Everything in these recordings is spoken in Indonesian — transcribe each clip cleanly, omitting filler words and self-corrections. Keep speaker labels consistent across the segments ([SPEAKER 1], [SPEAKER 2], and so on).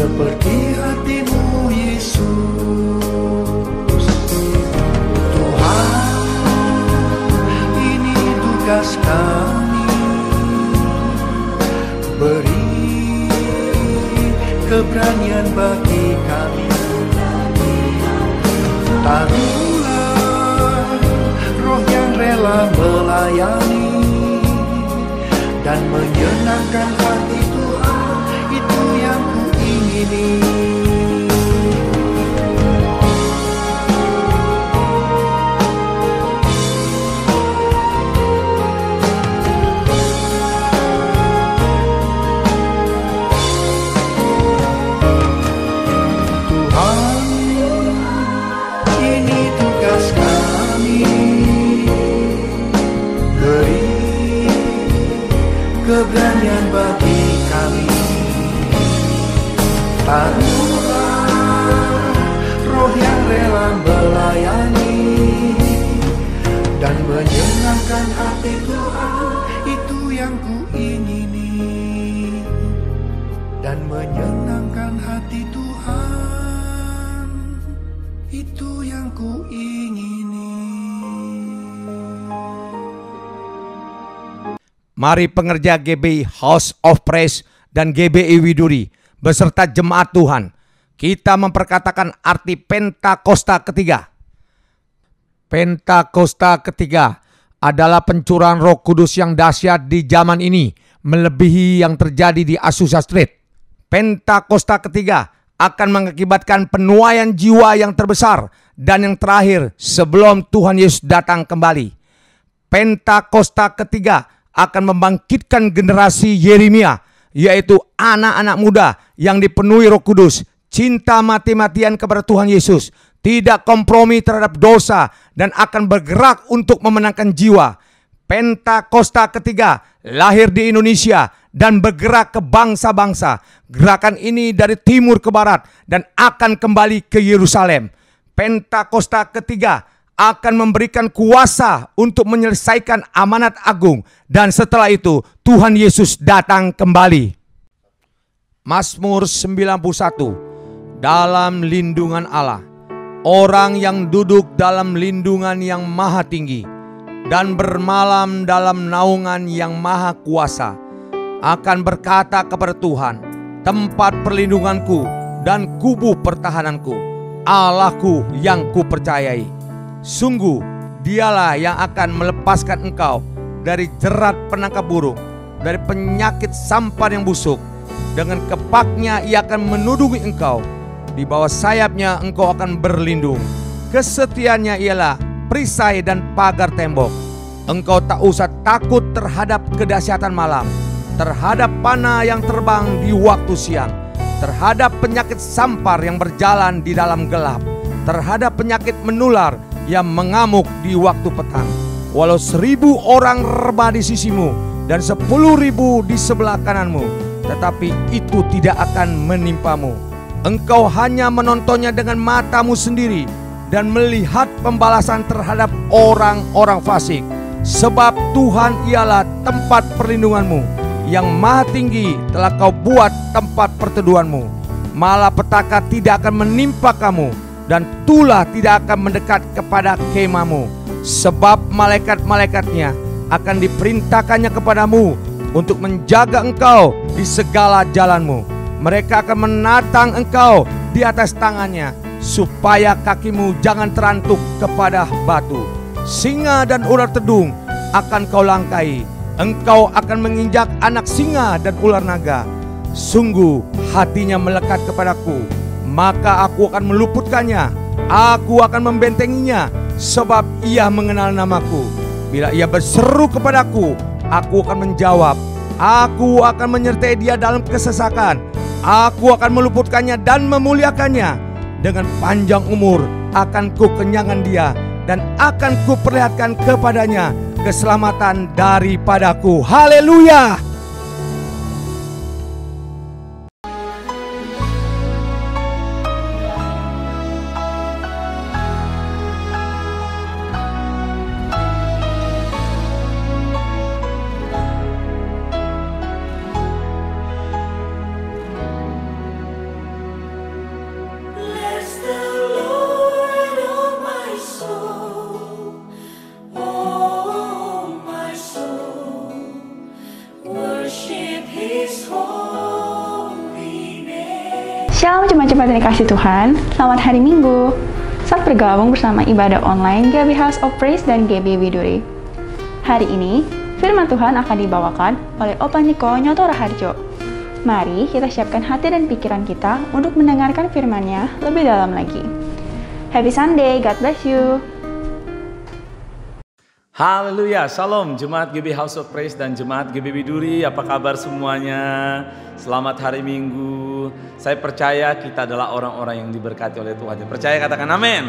[SPEAKER 1] seperti hatimu Yesus. Tuhan, ini tugas kami, beri keberanian bagi kami. Taruhlah roh yang rela melayani dan menyenangkan hati Tuhan, itu yang kuingini. Tuhan, ini tugas kami, beri keberanian bagi kami. Taruhlah roh yang rela melayani dan menyenangkan hati Tuhan, itu yang kuingini. Dan menyenangkan hati Tuhan, itu yang kuingini.
[SPEAKER 2] Mari pengerja GBI House of Praise dan GBI Widuri beserta jemaat Tuhan, kita memperkatakan arti Pentakosta ketiga. Pentakosta ketiga adalah pencurahan Roh Kudus yang dahsyat di zaman ini, melebihi yang terjadi di Azusa Street. Pentakosta ketiga akan mengakibatkan penuaian jiwa yang terbesar dan yang terakhir sebelum Tuhan Yesus datang kembali. Pentakosta ketiga akan membangkitkan generasi Yeremia, yaitu anak-anak muda yang dipenuhi Roh Kudus, cinta mati-matian kepada Tuhan Yesus, tidak kompromi terhadap dosa, dan akan bergerak untuk memenangkan jiwa. Pentakosta ketiga lahir di Indonesia dan bergerak ke bangsa-bangsa. Gerakan ini dari timur ke barat dan akan kembali ke Yerusalem. Pentakosta ketiga akan memberikan kuasa untuk menyelesaikan amanat agung, dan setelah itu Tuhan Yesus datang kembali. Mazmur 91. Dalam lindungan Allah, orang yang duduk dalam lindungan yang maha tinggi dan bermalam dalam naungan yang maha kuasa akan berkata kepada Tuhan, tempat perlindunganku dan kubu pertahananku, Allahku yang kupercayai. Sungguh dialah yang akan melepaskan engkau dari jerat penangkap burung, dari penyakit sampar yang busuk. Dengan kepaknya ia akan menudungi engkau, di bawah sayapnya engkau akan berlindung. Kesetiaannya ialah perisai dan pagar tembok. Engkau tak usah takut terhadap kedahsyatan malam, terhadap panah yang terbang di waktu siang, terhadap penyakit sampar yang berjalan di dalam gelap, terhadap penyakit menular yang mengamuk di waktu petang. Walau 1000 orang rebah di sisimu dan 10.000 di sebelah kananmu, tetapi itu tidak akan menimpamu. Engkau hanya menontonnya dengan matamu sendiri dan melihat pembalasan terhadap orang-orang fasik. Sebab Tuhan ialah tempat perlindunganmu, yang maha tinggi telah kau buat tempat perteduhanmu. Malapetaka tidak akan menimpa kamu, dan tulah tidak akan mendekat kepada kemahmu. Sebab malaikat-malaikatnya akan diperintahkannya kepadamu untuk menjaga engkau di segala jalanmu. Mereka akan menatang engkau di atas tangannya, supaya kakimu jangan terantuk kepada batu. Singa dan ular tedung akan kau langkai. Engkau akan menginjak anak singa dan ular naga. Sungguh hatinya melekat kepadaku, maka aku akan meluputkannya. Aku akan membentenginya, sebab ia mengenal namaku. Bila ia berseru kepadaku, aku akan menjawab. Aku akan menyertai dia dalam kesesakan. Aku akan meluputkannya dan memuliakannya. Dengan panjang umur akan kukenyangkan dia, dan akan kuperlihatkan kepadanya keselamatan daripadaku. Haleluya!
[SPEAKER 3] Salam jemaat-jemaat yang dikasih Tuhan, selamat hari Minggu. Saat bergabung bersama ibadah online Gaby House of Praise dan Gaby Widuri. Hari ini, firman Tuhan akan dibawakan oleh Opa Niko Nyoto Raharjo. Mari kita siapkan hati dan pikiran kita untuk mendengarkan firman-Nya lebih dalam lagi. Happy Sunday, God bless you.
[SPEAKER 4] Haleluya, Shalom Jemaat GB House of Praise dan Jemaat GB Widuri. Apa kabar semuanya? Selamat hari Minggu. Saya percaya kita adalah orang-orang yang diberkati oleh Tuhan. Percaya, katakan amin.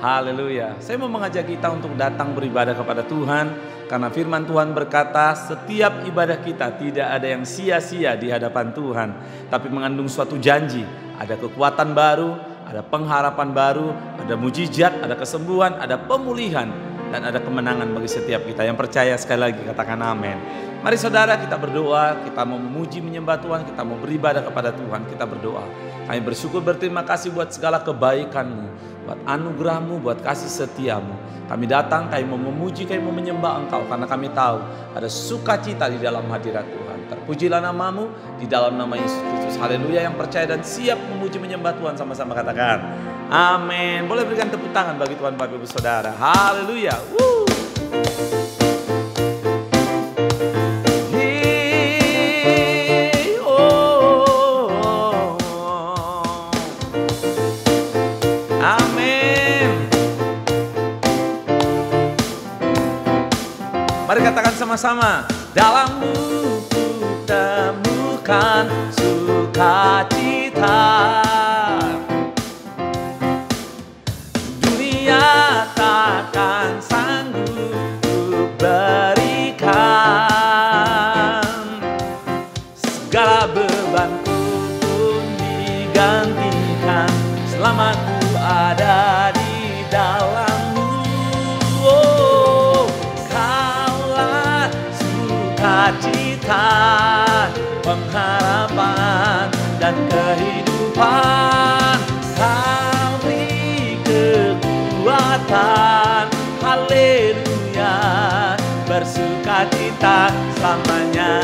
[SPEAKER 4] Haleluya. Saya mau mengajak kita untuk datang beribadah kepada Tuhan, karena firman Tuhan berkata setiap ibadah kita tidak ada yang sia-sia di hadapan Tuhan, tapi mengandung suatu janji. Ada kekuatan baru, ada pengharapan baru, ada mujizat, ada kesembuhan, ada pemulihan, dan ada kemenangan bagi setiap kita. Yang percaya sekali lagi katakan amin. Mari saudara, kita berdoa, kita mau memuji menyembah Tuhan, kita mau beribadah kepada Tuhan, kita berdoa. Kami bersyukur berterima kasih buat segala kebaikan-Mu, buat anugerah-Mu, buat kasih setia-Mu. Kami datang, kami mau memuji, kami mau menyembah Engkau, karena kami tahu ada sukacita di dalam hadirat Tuhan. Terpujilah nama-Mu di dalam nama Yesus Kristus. Haleluya. Yang percaya dan siap memuji menyembah Tuhan sama-sama katakan amin. Boleh berikan tepuk tangan bagi Tuhan Bapak Ibu Saudara. Haleluya. Amin. Mari katakan sama-sama. Dalam-Mu temukan sukacita, dunia takkan sanggup ku berikan. Segala bebanku pun digantikan selama ku ada di dalam-Mu. Oh, Kaulah sukacita, pengharapan dan kehidupan. Kau beri kekuatan, haleluya, bersukacita selamanya.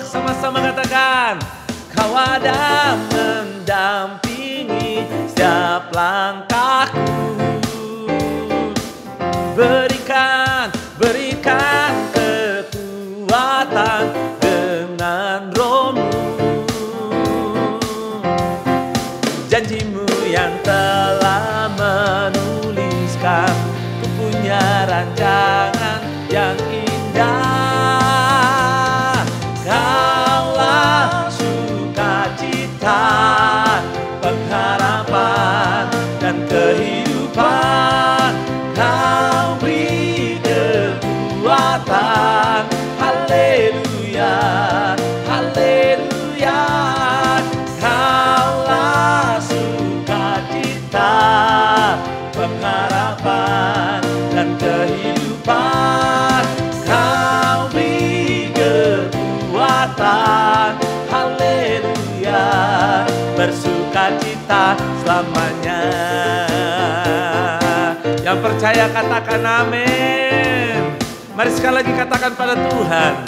[SPEAKER 4] Sama-sama katakan, Kau ada mendampingi setiap langkahku. Berikan kekuatan dengan Roh-Mu. Janji-Mu yang telah menuliskan, ku punya rancangan yang indah. Kaulah sukacita, pengharapan dan kehidupan. Kau beri kekuatan, haleluya, haleluya. Kaulah sukacita, pengharapan dan kehidupan. Kau beri kekuatan, haleluya, bersukacita selamanya. Yang percaya katakan amin. Mari sekali lagi katakan pada Tuhan.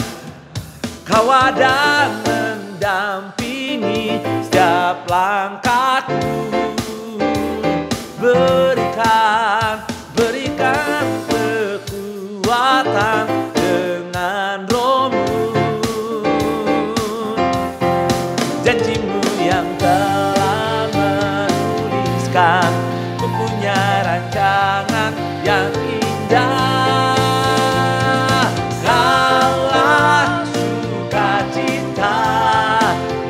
[SPEAKER 4] Kau ada mendampingi setiap langkahku. Berikan kekuatan dengan Roh-Mu. Janji-Mu yang telah menuliskan, ku punya rancangan yang indah. Kaulah sukacita,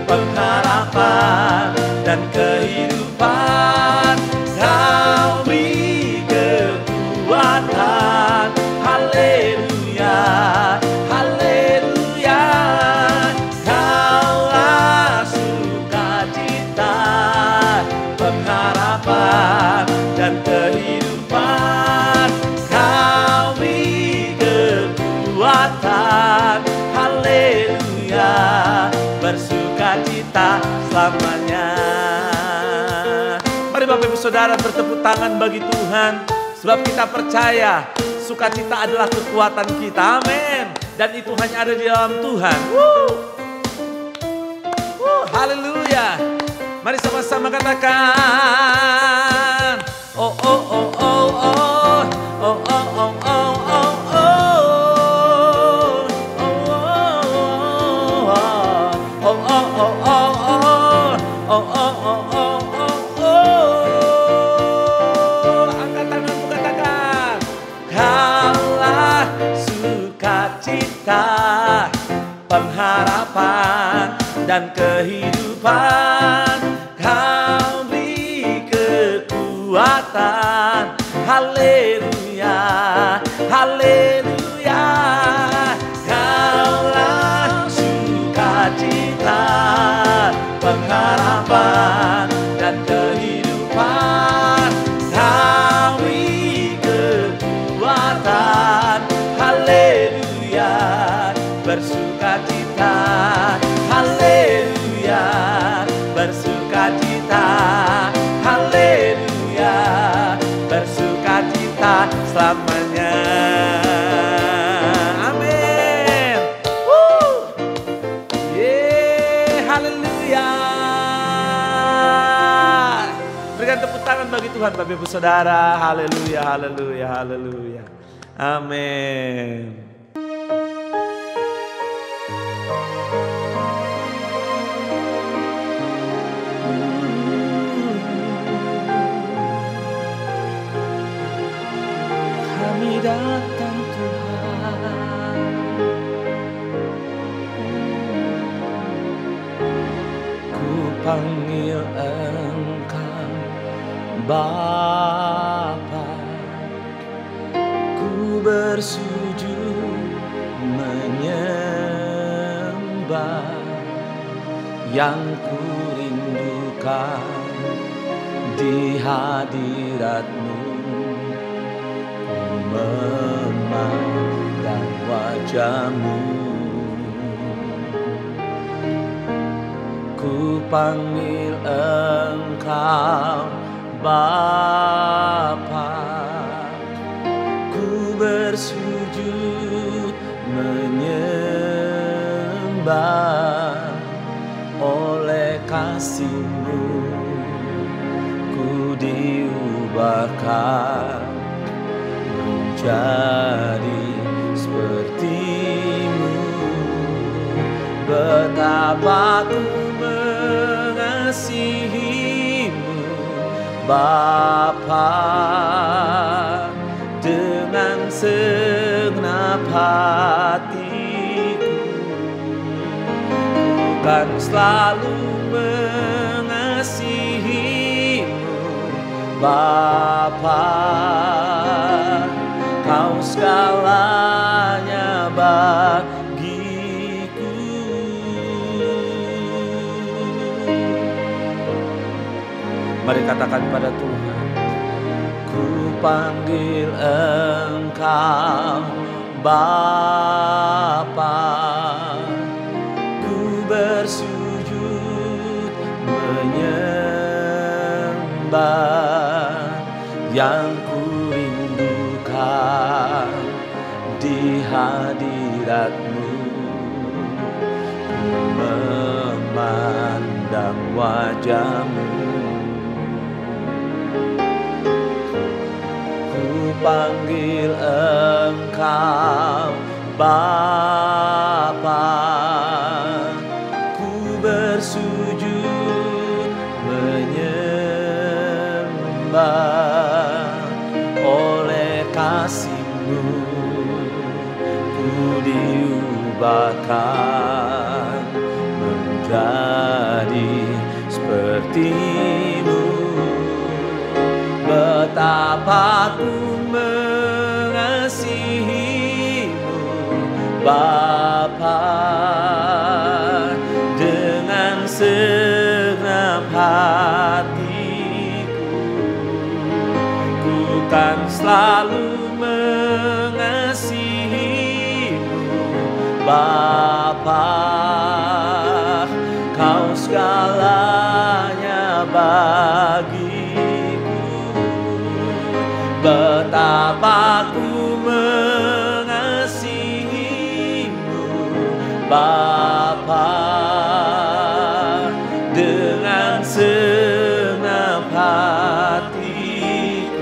[SPEAKER 4] pengharapan dan kehidupan. Kau beri kekuatan, haleluya, haleluya. Kaulah sukacita, pengharapan dan kehidupan. Kau beri kekuatan, haleluya, bersukacita selamanya. Mari Bapak Ibu Saudara bertepuk tangan bagi Tuhan, sebab kita percaya Sukacita adalah kekuatan kita. Amin. Dan itu hanya ada di dalam Tuhan. Haleluya. Mari sama-sama katakan. Oh oh oh oh oh. Oh oh oh oh oh oh. Oh oh oh oh oh. Oh oh oh oh oh. Angkat tanganmu katakan. Kaulah sukacita, pengharapan dan kehidupan. Kau beri kekuatan. Haleluya, haleluya. Kaulah sukacita, pengharapan dan kehidupan. Kau beri kekuatan. Haleluya, bersukacita. Haleluya, bersukacita. Haleluya, bersukacita selamanya. Amin. Haleluya. Berikan tepuk tangan bagi Tuhan Bapak Ibu Saudara. Haleluya, haleluya, haleluya. Amin. Kami datang Tuhan, ku panggil Engkau Bapa, ku bersujud menyembah. Yang ku rindukan di hadirat-Mu, memandang wajah-Mu. Ku panggil Engkau Bapa, ku bersujud menyembah. Oleh kasih-Mu ku diubahkan menjadi seperti-Mu. Betapa ku mengasihi-Mu Bapa, dengan segenap hatiku. Ku kan selalu mengasihi-Mu Bapa, Kau segalanya bagiku. Mari katakan pada Tuhan, ku panggil Engkau Bapa, ku bersujud menyembah. Yang ku rindukan di hadirat-Mu, memandang wajah-Mu. Ku panggil Engkau Bapa, ku bersujud menyembah. Oleh kasih-Mu ku diubahkan menjadi seperti-Mu. Betapa ku mengasihi-Mu Bapa, dengan segenap hatiku. Ku kan selalu mengasihi-Mu Bapa, Kau segalanya bagiku. Betapa ku dengan segenap hatiku.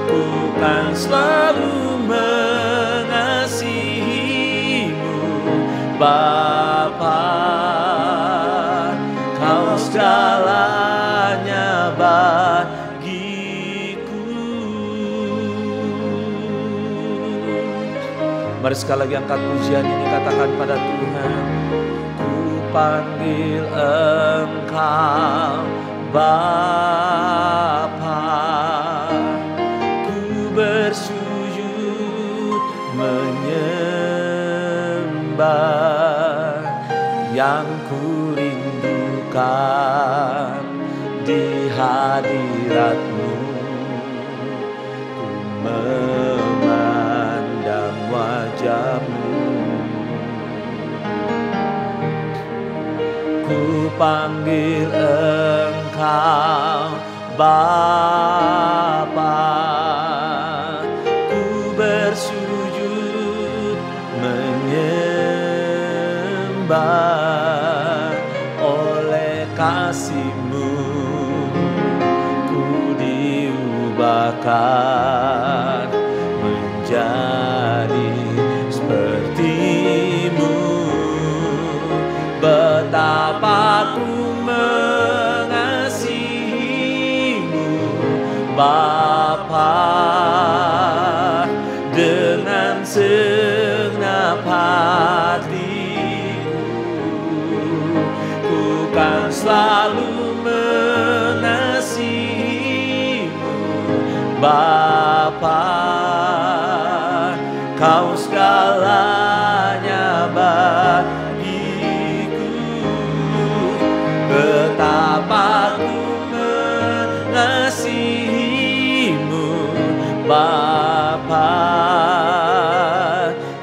[SPEAKER 4] Ku kan selalu mengasihimu Bapa, Kau segalanya bagiku. Mari sekali lagi angkat pujian ini, katakan pada Tuhan, ku panggil Engkau Bapa, ku bersujud menyembah, yang ku rindukan di hadirat-Mu. Ku memandang wajah-Mu, ku panggil Engkau Bapa, ku bersujud menyembah. Oleh kasih-Mu ku diubahkan menjadi seperti-Mu. Betapa ku mengasihi-Mu Bapa, dengan segenap hatiku. Ku kan selalu mengasihi-Mu Bapa, Kau segalanya bagiku. Betapa ku mengasihi-Mu Bapa,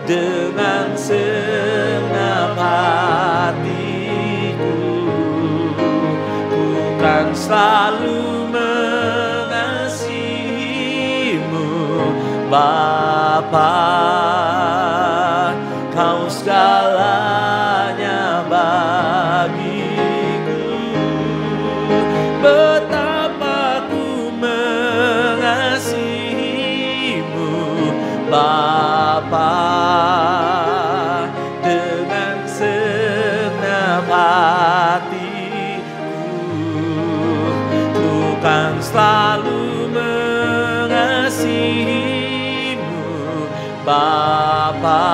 [SPEAKER 4] dengan segenap hatiku. Ku kan selalu mengasihi-Mu Bapa, Kau segalanya bagiku. Betapa ku mengasihi-Mu Bapa, dengan segenap hatiku. Ku kan selalu mengasihi-Mu Bapa,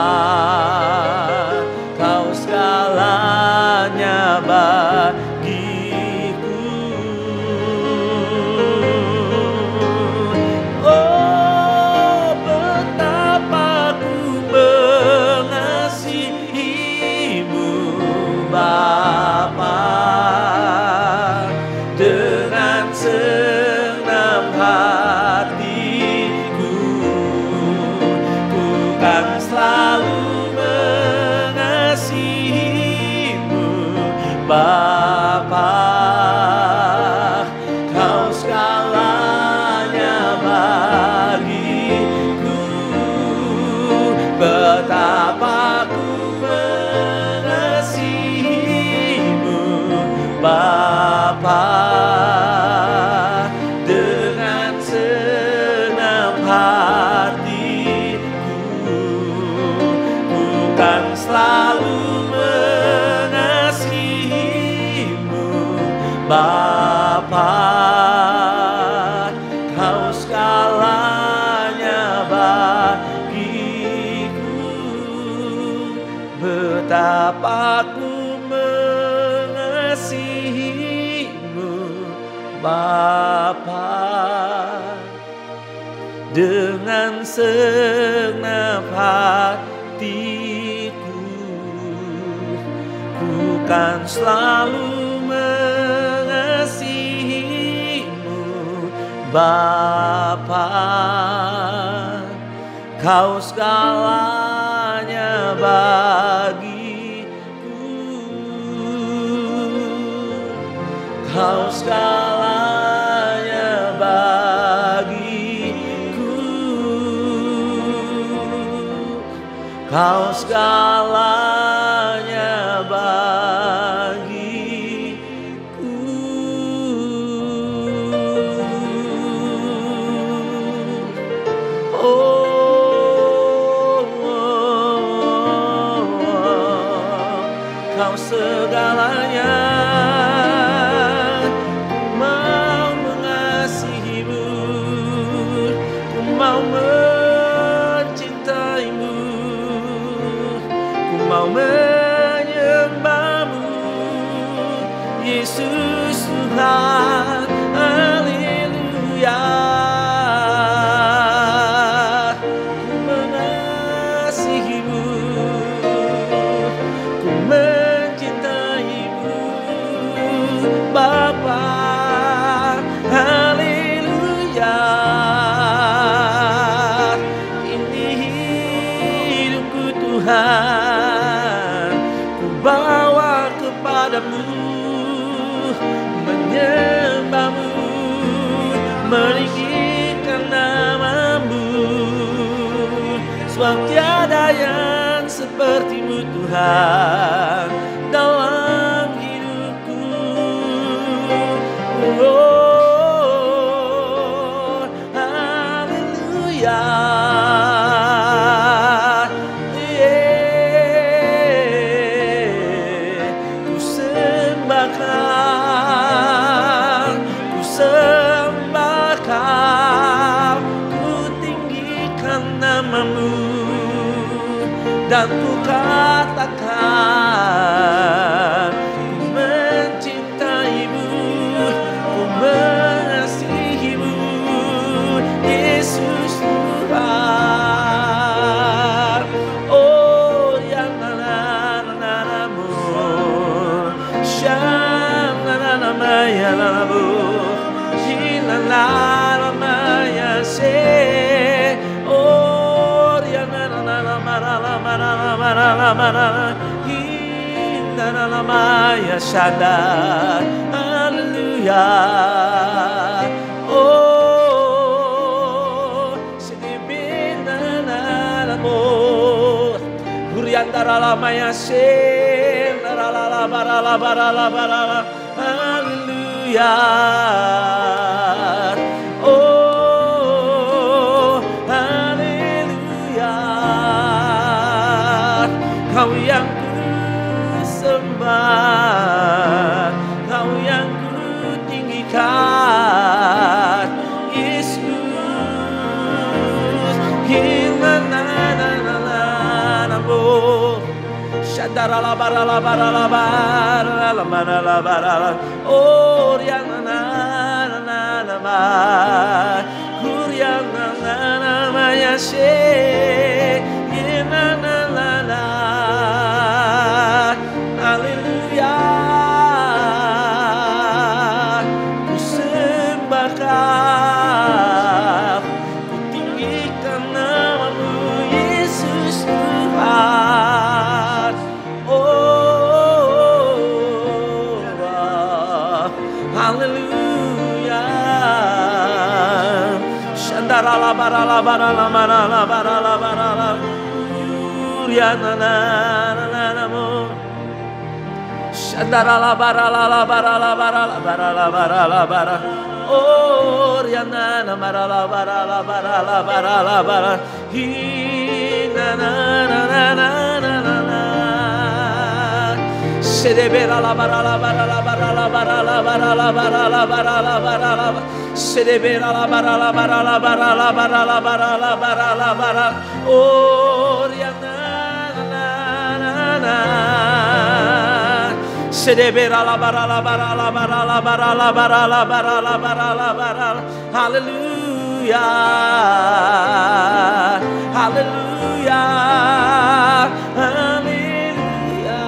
[SPEAKER 4] Kau segalanya bagiku. Oh, betapa ku mengasihi-Mu Bapa, dengan segenap hatiku. Ku kan selalu mengasihi-Mu Bapa, Kau segalanya bagiku. Betapa ku mengasihi-Mu Bapa, dengan segenap hatiku. Ku kan selalu mengasihi-Mu Bapa, Kau segalanya bagiku. Betapa ku mengasihi-Mu Bapa, dengan segenap hatiku. Ku kan selalu mengasihi-Mu Bapa, Kau segalanya bagiku. Kau segalanya bagiku. Kau segalanya bagiku. Yesus Tuhan, haleluya. Ku mengasihimu, ku mencintaimu, Bapa, haleluya. Ini hidupku Tuhan, ku bawa kepadamu, menyembahmu, meninggikan namamu, sebab tiada yang sepertimu Tuhan dalam hidupku. Oh, haleluya. Ku sembahkan, ku sembahkan, ku tinggikan namamu, dan ku katakan, ku mencintaimu, ku mengasihimu, Yesus Tuhan. Oh, ya na-na-na-na-namu, sha-na-na-na-maya-na-namu, shi-na-na-na-maya-se. Oh, ya na-na-na-na-na-na-na-na-na-na-na, hi-na-na-na-maya-shanda, haleluya. Oh, sinibina-na-na-mo, huriandara-la-maya-se, la-la-la-la-ba-ra-la-ba-ra-la-ba-ra-la, haleluya. Oh, haleluya. Kau yang ku sembah, kau yang ku tinggikan, Yesus. Hi-na-na-na-na-na-na-mo, shadara-la-bara-la-bara-la-bara-la-bara-la-bara-la, oh, riana-na-na-na-na-ma, huriana-na-na-ma-ya-she, hi-na-na-na-na, haleluya. Ku sembahkan, ku tinggikan namamu, Yesus Tuhan. Oh, haleluya. Shandara-la-bara-la-bara-la-bara-la-bara-la-bara-la, huriana-na-na-na-na-mo, shandara-la-bara-la-bara-la-bara-la-bara-la-bara-la-bara, oh, riana-na-bara-la-bara-la-bara-la-bara-la-bara, hi-na-na-na-na-na-na-na, shedebera-la-bara-la-bara-la-bara-la-bara-la-bara-la-bara-la-bara-la-bara, shedebera-la-bara-la-bara-la-bara-la-bara-la-bara-la-bara, oh, riana-na-na-na-na, shedebera-la-bara-la-bara-la-bara-la-bara-la-bara-la-bara-la-bara, haleluya, haleluya, haleluya.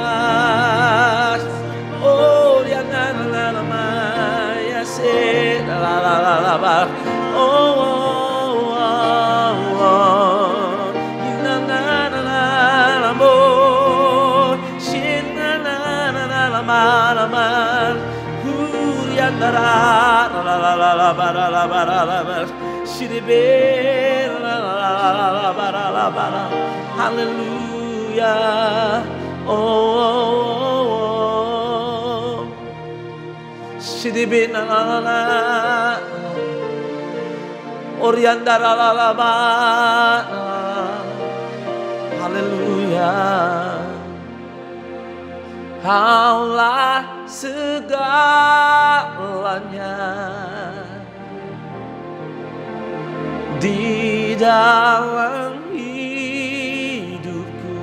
[SPEAKER 4] Oh, riana-na-na-na-ma-ya-se, la-la-la-la-la, oh, oh, oh, oh, na-na-na-na-na-mo, shi-na-na-na-na-na-ma-na-ma, huriandara, la-la-la-la-bara-la-bara-la-bara, shiribe, la-la-la-la-bara-la-bara, haleluya. Oh, oh, oh, shiribe, la-la-la-la, oriandara-la-la-ba, haleluya. Kaulah segalanya di dalam hidupku.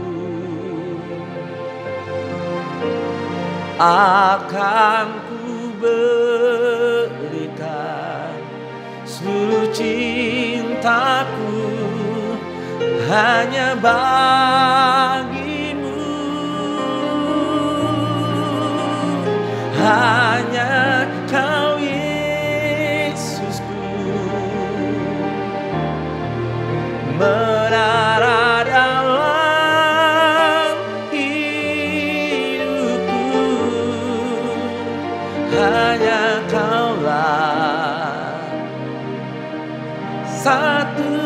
[SPEAKER 4] akan ku berikan seluruh cintaku hanya bagimu, hanya Kau Yesusku, menara dalam hidupku, hanya Kaulah satu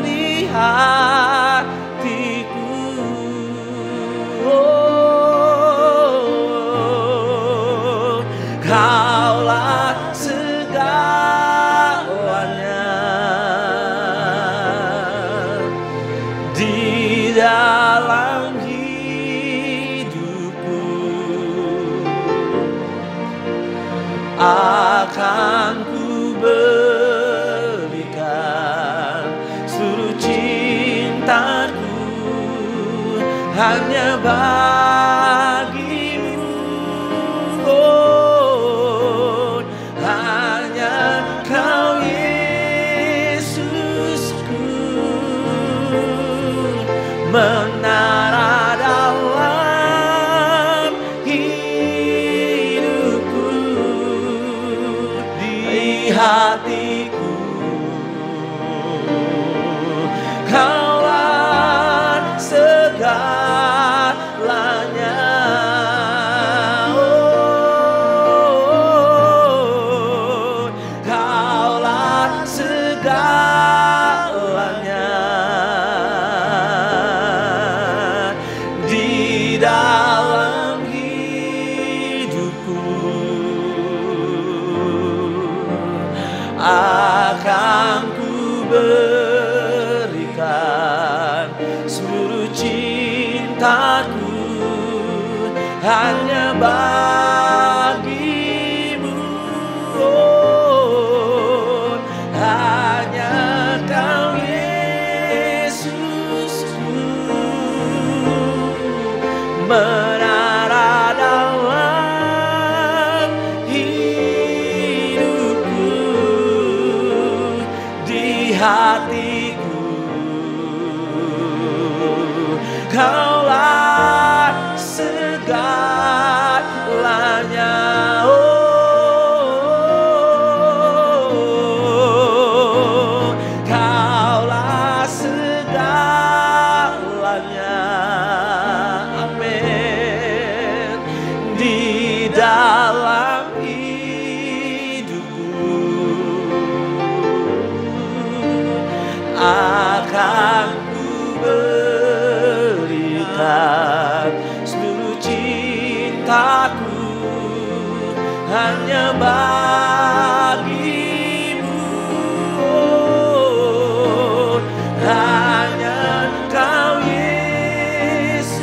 [SPEAKER 4] di hatiku. Oh, Kaulah segalanya di dalam hidupku. Akan ku berikan seluruh cintaku hanya bagimu. Oh, hanya Kau Yesusku, menara dalam hidupku, di hatiku. Kaulah segalanya. Oh, Kaulah segalanya di dalam hidupku. Akan ku berikan seluruh cintaku hanya bagimu. Oh, hanya Kau Yesusku, menara dalam hidupku, di hatiku. Kaulah segalanya. Oh, Kaulah segalanya. Amin. Di dalam hidupku akan ku berikan seluruh cintaku hanya bagimu. Oh, hanya Kau Yesusku,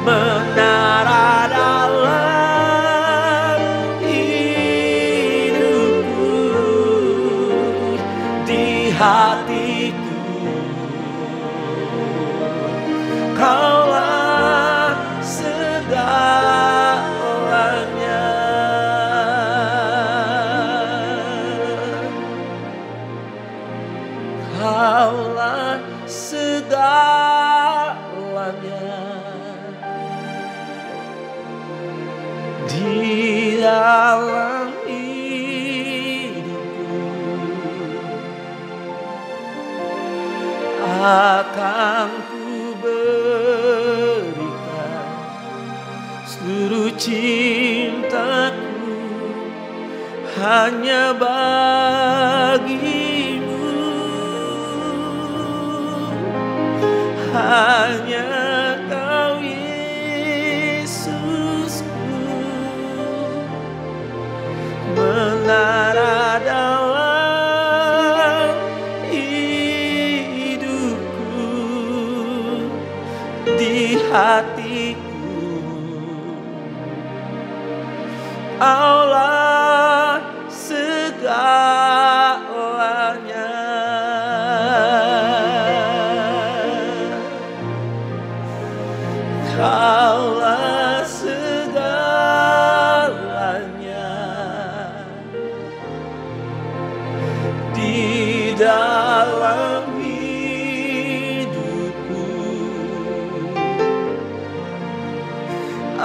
[SPEAKER 4] menara dalam hidupku, di hatiku. Kaulah segalanya. Kaulah segalanya di dalam hidupku. Akan ku berikan seluruh cintaku hanya bagimu, hanya Kau Yesusku, menara dalam hidupku, di hatiku. Allah segalanya.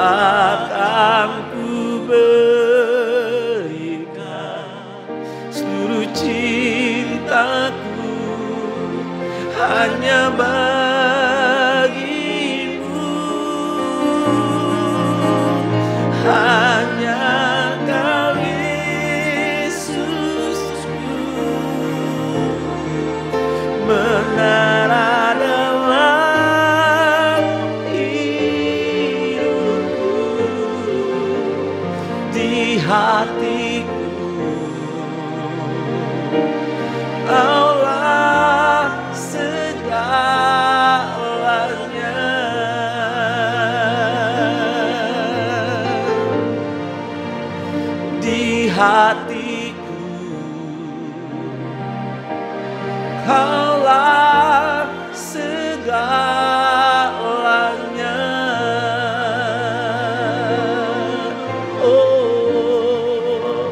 [SPEAKER 4] akan ku berikan seluruh cintaku hanya bagimu, hanya Kau Yesusku, menara dalam hidupku, di hatiku. Kaulah segalanya, di hatiku. Kaulah segalanya, oh,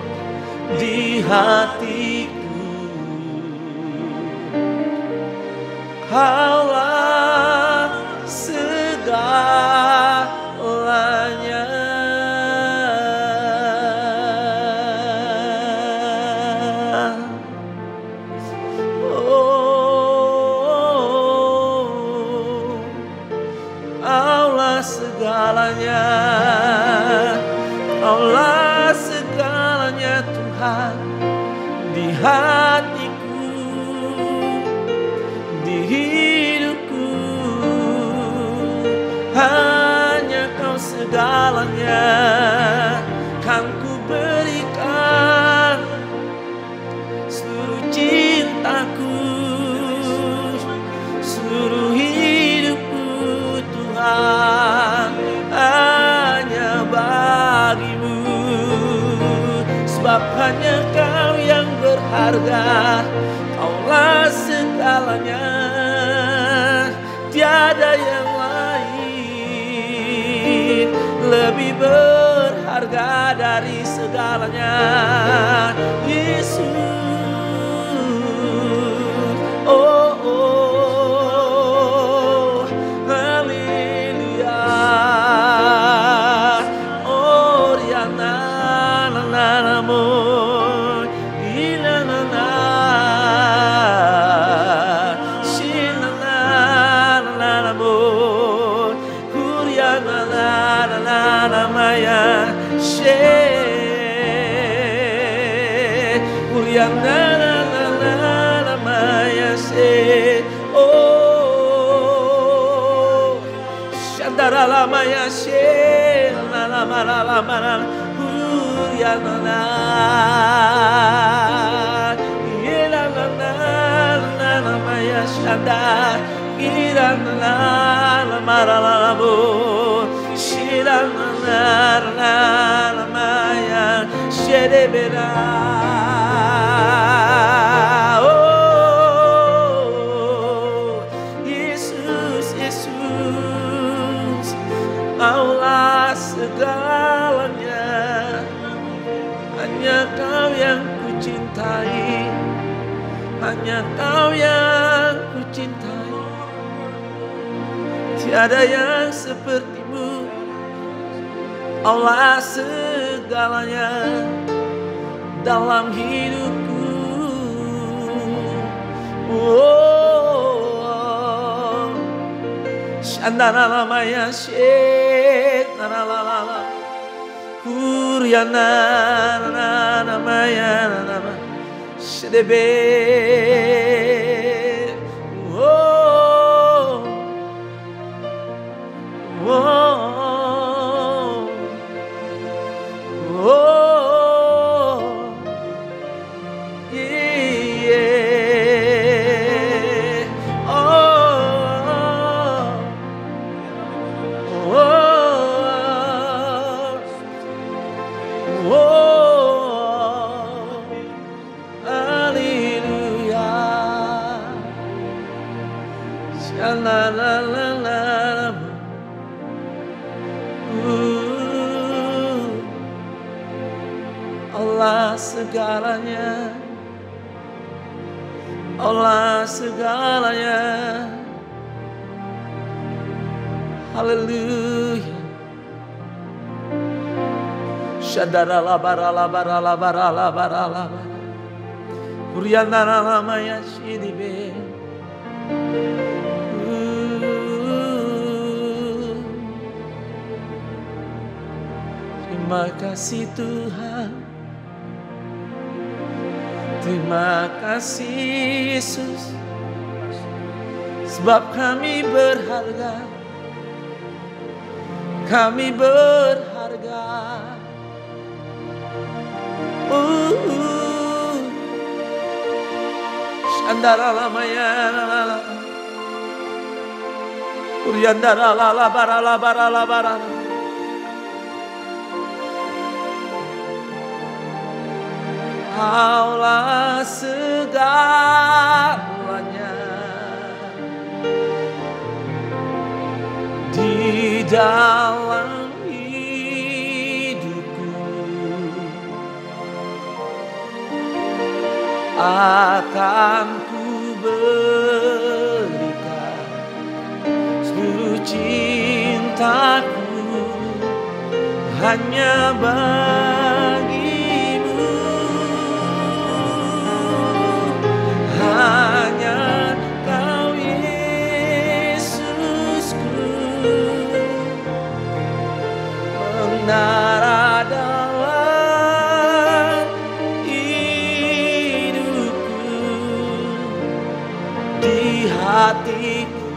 [SPEAKER 4] di hatiku. Kaulah segalanya. Oh, Kaulah segalanya, Kaulah segalanya Tuhan, di hatiku, di hidupku, hanya Kau segalanya kan ku berikan seluruh cintaku, seluruh hidupku Tuhan, hanya bagimu, sebab hanya Kau yang berharga. Kaulah segalanya, tiada yang lain lebih berharga dari segalanya. Yesus, oh, oh, haleluya, oh, riana, nanamo. Maya she Uriana na maya she oh Shandara la maya she la mara Uriana na Ila na maya shanda Irana la mara la la maya sherebera, oh Yesus, Yesus, Kaulah segalanya, hanya Kau yang ku cintai, hanya Kau yang ku cintai, tiada yang sepertimu. Allah segalanya dalam hidupku, oh, Shandana lamaya shek nana la Kuryana nana maya nana shedebe, oh, oh. Oh, yeah, oh, oh, oh, hallelujah, sha-la-la-la-la. Allah segalanya, Allah segalanya, haleluya, Shadara la bara la bara la bara la bara la bara. Uriana la maya shidibe. Terima kasih Tuhan. Terima kasih Yesus. Sebab kami berharga. Kami berharga. Shandara la maya la la. Uriandara la la bara la bara la bara. Kaulah segalanya di dalam hidupku. Akan ku berikan seluruh cintaku hanya bagimu. Hanya Kau Yesusku, menara dalam hidupku, di hatiku.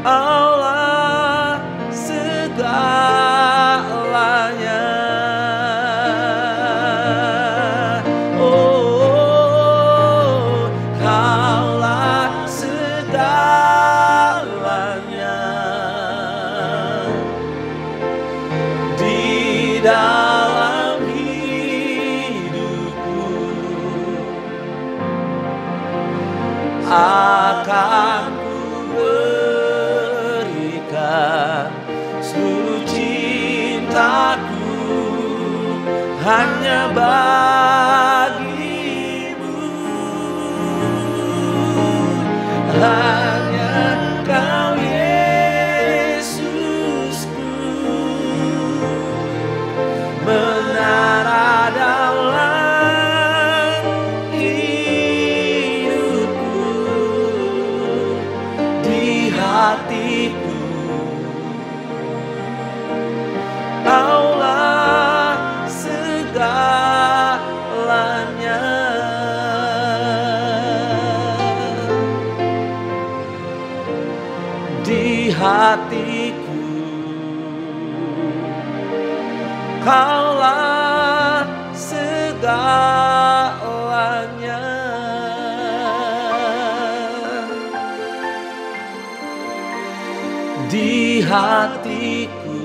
[SPEAKER 4] Allah segalanya. Dalam hidupku akan ku berikan seluruh cintaku hanya bagimu. Hanya Kau menara dalam hidupku, di hatiku. Kaulah segalanya. Di hatiku Kaulah segalanya. Di hatiku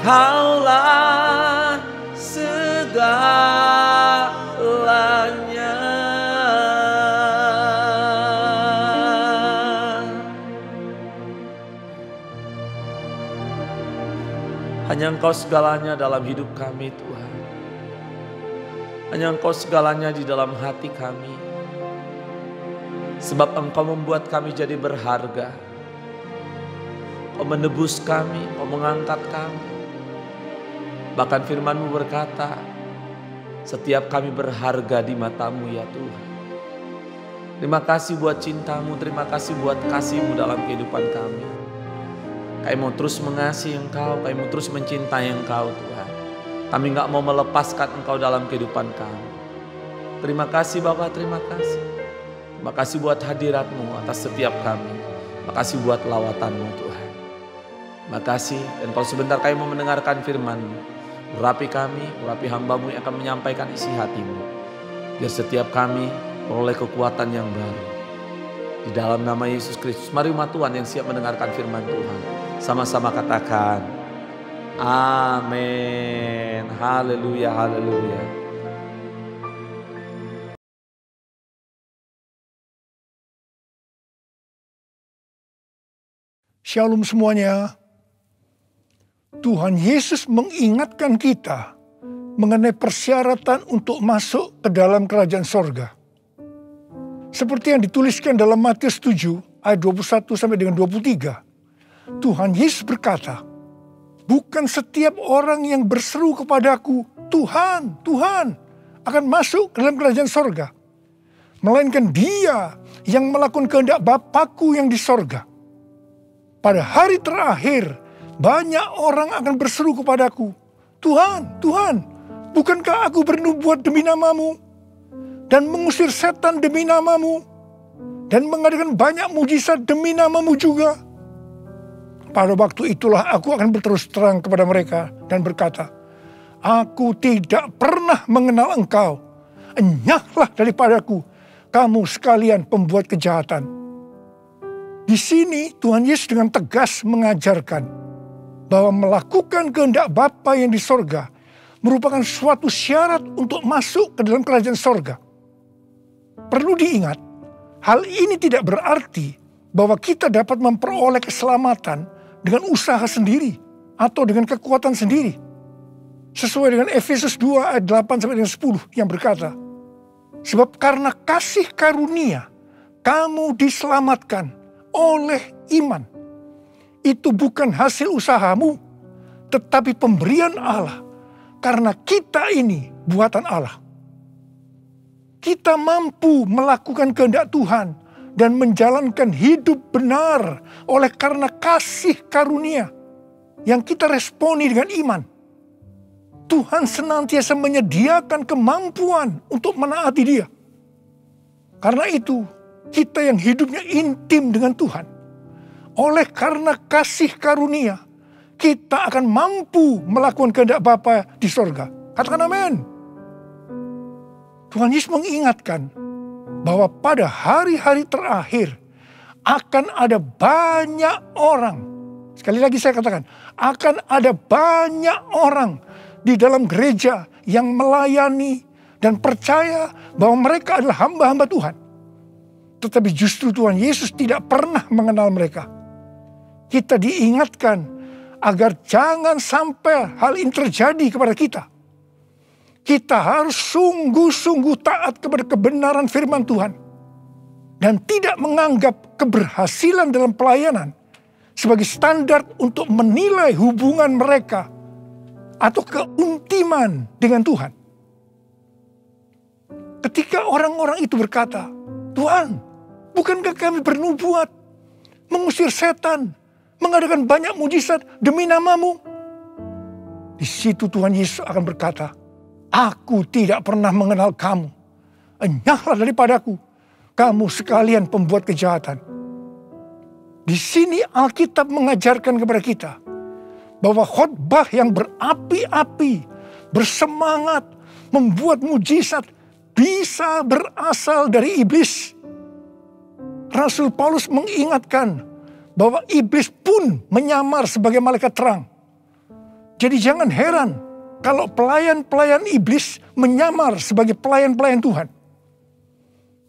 [SPEAKER 4] Kaulah segalanya. Hanya Engkau segalanya dalam hidup kami Tuhan. Hanya Engkau segalanya di dalam hati kami. Sebab Engkau membuat kami jadi berharga. Engkau menebus kami, Engkau mengangkat kami. Bahkan firman-Mu berkata, setiap kami berharga di mata-Mu ya Tuhan. Terima kasih buat cinta-Mu, terima kasih buat kasih-Mu dalam kehidupan kami. Kami mau terus mengasihi Engkau, kami mau terus mencintai Engkau Tuhan. Kami gak mau melepaskan Engkau dalam kehidupan kami. Terima kasih Bapa, terima kasih. Terima kasih buat hadirat-Mu atas setiap kami. Terima kasih buat lawatan-Mu Tuhan. Terima kasih, dan kalau sebentar kami mau mendengarkan firman-Mu. Urapi kami, urapi hamba-Mu yang akan menyampaikan isi hati-Mu. Biar setiap kami memperoleh kekuatan yang baru. Di dalam nama Yesus Kristus, mari umat Tuhan yang siap mendengarkan firman Tuhan. Sama-sama katakan, amin. Haleluya, haleluya.
[SPEAKER 5] Shalom semuanya. Tuhan Yesus mengingatkan kita mengenai persyaratan untuk masuk ke dalam kerajaan sorga. Seperti yang dituliskan dalam Matius 7 ayat 21 sampai dengan 23. Tuhan Yesus berkata, bukan setiap orang yang berseru kepadaku, Tuhan, Tuhan, akan masuk ke dalam kerajaan sorga. Melainkan dia yang melakukan kehendak Bapa-Ku yang di sorga. Pada hari terakhir, banyak orang akan berseru kepadaku, Tuhan, Tuhan, bukankah aku bernubuat demi namamu? Dan mengusir setan demi namamu? Dan mengadakan banyak mujizat demi namamu juga? Pada waktu itulah aku akan berterus terang kepada mereka dan berkata, aku tidak pernah mengenal engkau. Enyahlah daripadaku, kamu sekalian pembuat kejahatan. Di sini Tuhan Yesus dengan tegas mengajarkan bahwa melakukan kehendak Bapa yang di sorga merupakan suatu syarat untuk masuk ke dalam kerajaan sorga. Perlu diingat, hal ini tidak berarti bahwa kita dapat memperoleh keselamatan dengan usaha sendiri atau dengan kekuatan sendiri. Sesuai dengan Efesus 2 ayat 8-10 yang berkata, sebab karena kasih karunia kamu diselamatkan oleh iman. Itu bukan hasil usahamu, tetapi pemberian Allah, karena kita ini buatan Allah. Kita mampu melakukan kehendak Tuhan dan menjalankan hidup benar oleh karena kasih karunia yang kita responi dengan iman. Tuhan senantiasa menyediakan kemampuan untuk menaati Dia. Karena itu, kita yang hidupnya intim dengan Tuhan, oleh karena kasih karunia, kita akan mampu melakukan kehendak Bapa di sorga. Katakan amin. Tuhan Yesus mengingatkan bahwa pada hari-hari terakhir akan ada banyak orang. Sekali lagi saya katakan, akan ada banyak orang di dalam gereja yang melayani dan percaya bahwa mereka adalah hamba-hamba Tuhan. Tetapi justru Tuhan Yesus tidak pernah mengenal mereka. Kita diingatkan agar jangan sampai hal ini terjadi kepada kita. Kita harus sungguh-sungguh taat kepada kebenaran firman Tuhan. Dan tidak menganggap keberhasilan dalam pelayanan sebagai standar untuk menilai hubungan mereka atau keuntiman dengan Tuhan. Ketika orang-orang itu berkata, Tuhan, bukankah kami bernubuat, mengusir setan, mengadakan banyak mujizat demi namamu? Di situ Tuhan Yesus akan berkata, aku tidak pernah mengenal kamu. Enyahlah daripadaku, kamu sekalian pembuat kejahatan. Di sini Alkitab mengajarkan kepada kita bahwa khotbah yang berapi-api, bersemangat, membuat mujizat bisa berasal dari iblis. Rasul Paulus mengingatkan bahwa iblis pun menyamar sebagai malaikat terang. Jadi jangan heran kalau pelayan-pelayan iblis menyamar sebagai pelayan-pelayan Tuhan.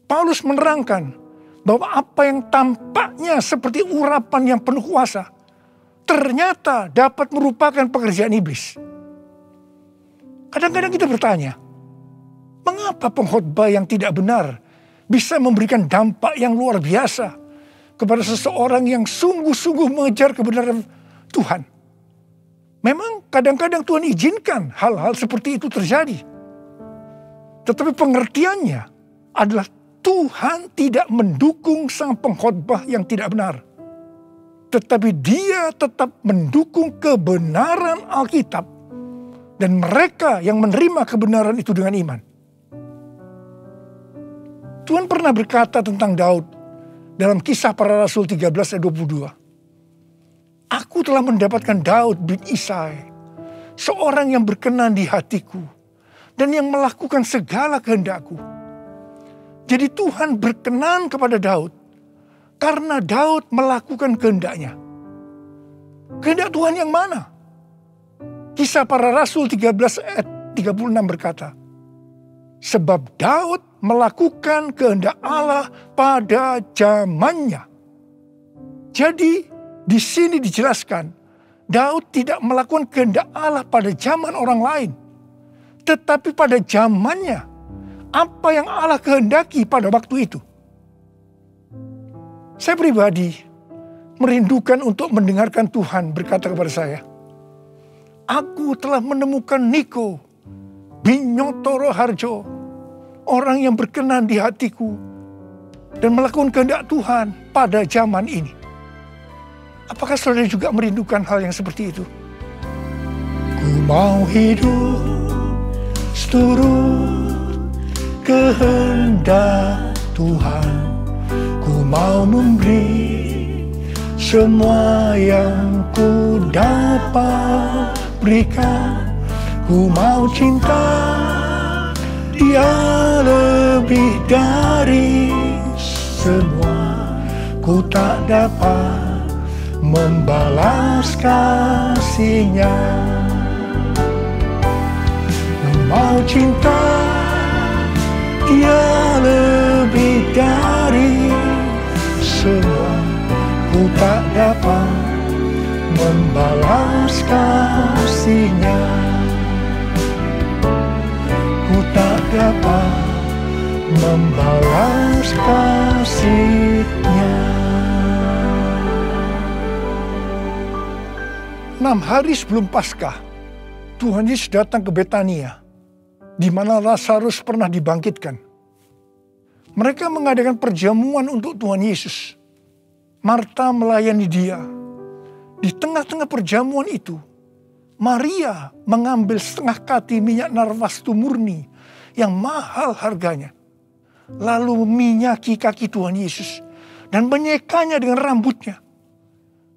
[SPEAKER 5] Paulus menerangkan bahwa apa yang tampaknya seperti urapan yang penuh kuasa, ternyata dapat merupakan pekerjaan iblis. Kadang-kadang kita bertanya, mengapa pengkhotbah yang tidak benar bisa memberikan dampak yang luar biasa kepada seseorang yang sungguh-sungguh mengejar kebenaran Tuhan? Memang kadang-kadang Tuhan izinkan hal-hal seperti itu terjadi. Tetapi pengertiannya adalah Tuhan tidak mendukung sang pengkhotbah yang tidak benar. Tetapi Dia tetap mendukung kebenaran Alkitab. Dan mereka yang menerima kebenaran itu dengan iman. Tuhan pernah berkata tentang Daud dalam Kisah Para Rasul 13 ayat 22. Aku telah mendapatkan Daud bin Isai, seorang yang berkenan di hatiku dan yang melakukan segala kehendakku. Jadi Tuhan berkenan kepada Daud karena Daud melakukan kehendaknya. Kehendak Tuhan yang mana? Kisah Para Rasul 13 ayat 36 berkata, sebab Daud melakukan kehendak Allah pada zamannya. Jadi di sini dijelaskan, Daud tidak melakukan kehendak Allah pada zaman orang lain. Tetapi pada zamannya, apa yang Allah kehendaki pada waktu itu. Saya pribadi merindukan untuk mendengarkan Tuhan berkata kepada saya, aku telah menemukan Niko Binyotoro Harjo, orang yang berkenan di hatiku dan melakukan kehendak Tuhan pada zaman ini. Apakah saudara juga merindukan hal yang seperti itu? Ku mau hidup seturut kehendak Tuhan. Ku mau memberi semua yang ku dapat berikan. Ku mau cinta Dia lebih dari semua. Ku tak dapat membalas kasih-Nya. Ku mau cinta Dia lebih dari semua. Ku tak dapat membalas kasih-Nya. Ku tak dapat membalas kasih-Nya. 6 hari sebelum Paskah, Tuhan Yesus datang ke Betania, di mana Lazarus pernah dibangkitkan. Mereka mengadakan perjamuan untuk Tuhan Yesus. Marta melayani Dia. Di tengah-tengah perjamuan itu, Maria mengambil setengah kati minyak narwastu murni yang mahal harganya. Lalu meminyaki kaki Tuhan Yesus dan menyekanya dengan rambutnya.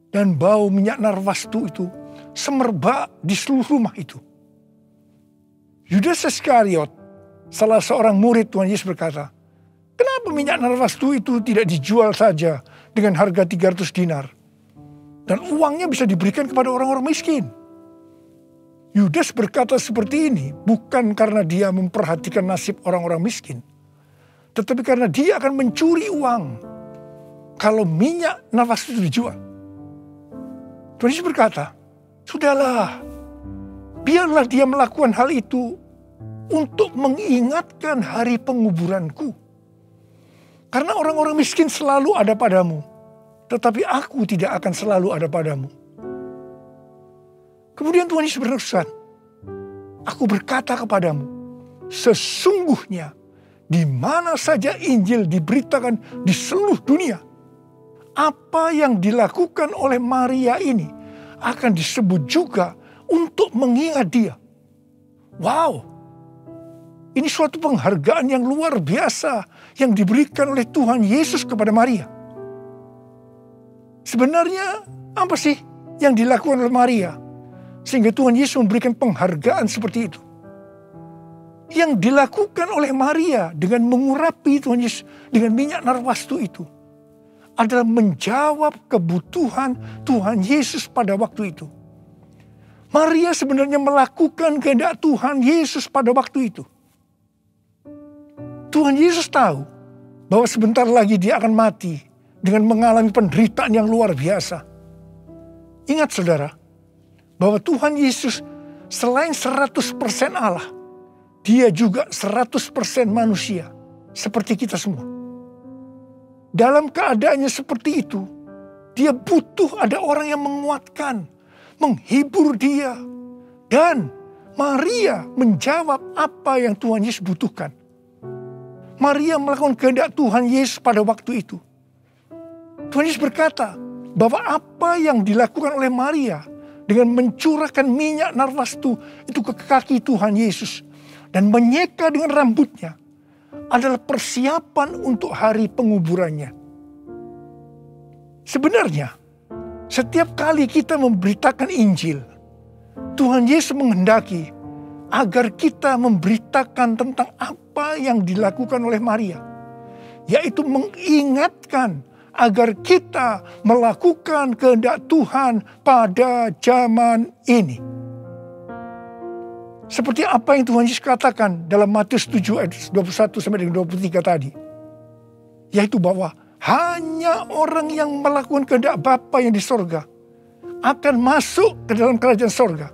[SPEAKER 5] Dan bau minyak narwastu itu semerbak di seluruh rumah itu. Yudas Iskariot, salah seorang murid Tuhan Yesus berkata, kenapa minyak narwastu itu tidak dijual saja dengan harga 300 dinar? Dan uangnya bisa diberikan kepada orang-orang miskin. Yudas berkata seperti ini bukan karena dia memperhatikan nasib orang-orang miskin. Tetapi karena dia akan mencuri uang kalau minyak narwastu itu dijual. Tuhan Yesus berkata, sudahlah, biarlah dia melakukan hal itu untuk mengingatkan hari penguburanku. Karena orang-orang miskin selalu ada padamu, tetapi aku tidak akan selalu ada padamu. Kemudian Tuhan Yesus berpesan, aku berkata kepadamu, sesungguhnya di mana saja Injil diberitakan di seluruh dunia, apa yang dilakukan oleh Maria ini akan disebut juga untuk mengingat dia. Wow, ini suatu penghargaan yang luar biasa yang diberikan oleh Tuhan Yesus kepada Maria. Sebenarnya apa sih yang dilakukan oleh Maria sehingga Tuhan Yesus memberikan penghargaan seperti itu? Yang dilakukan oleh Maria dengan mengurapi Tuhan Yesus dengan minyak narwastu itu adalah menjawab kebutuhan Tuhan Yesus pada waktu itu. Maria sebenarnya melakukan kehendak Tuhan Yesus pada waktu itu. Tuhan Yesus tahu bahwa sebentar lagi dia akan mati dengan mengalami penderitaan yang luar biasa. Ingat saudara, bahwa Tuhan Yesus selain 100% Allah, dia juga 100% manusia seperti kita semua. Dalam keadaannya seperti itu, dia butuh ada orang yang menguatkan, menghibur dia. Dan Maria menjawab apa yang Tuhan Yesus butuhkan. Maria melakukan kehendak Tuhan Yesus pada waktu itu. Tuhan Yesus berkata bahwa apa yang dilakukan oleh Maria dengan mencurahkan minyak narwastu itu ke kaki Tuhan Yesus dan menyeka dengan rambutnya adalah persiapan untuk hari penguburannya. Sebenarnya, setiap kali kita memberitakan Injil, Tuhan Yesus menghendaki agar kita memberitakan tentang apa yang dilakukan oleh Maria, yaitu mengingatkan agar kita melakukan kehendak Tuhan pada zaman ini. Seperti apa yang Tuhan Yesus katakan dalam Matius 7 ayat 21 sampai dengan 23 tadi. Yaitu bahwa hanya orang yang melakukan kehendak Bapa yang di sorga akan masuk ke dalam kerajaan sorga.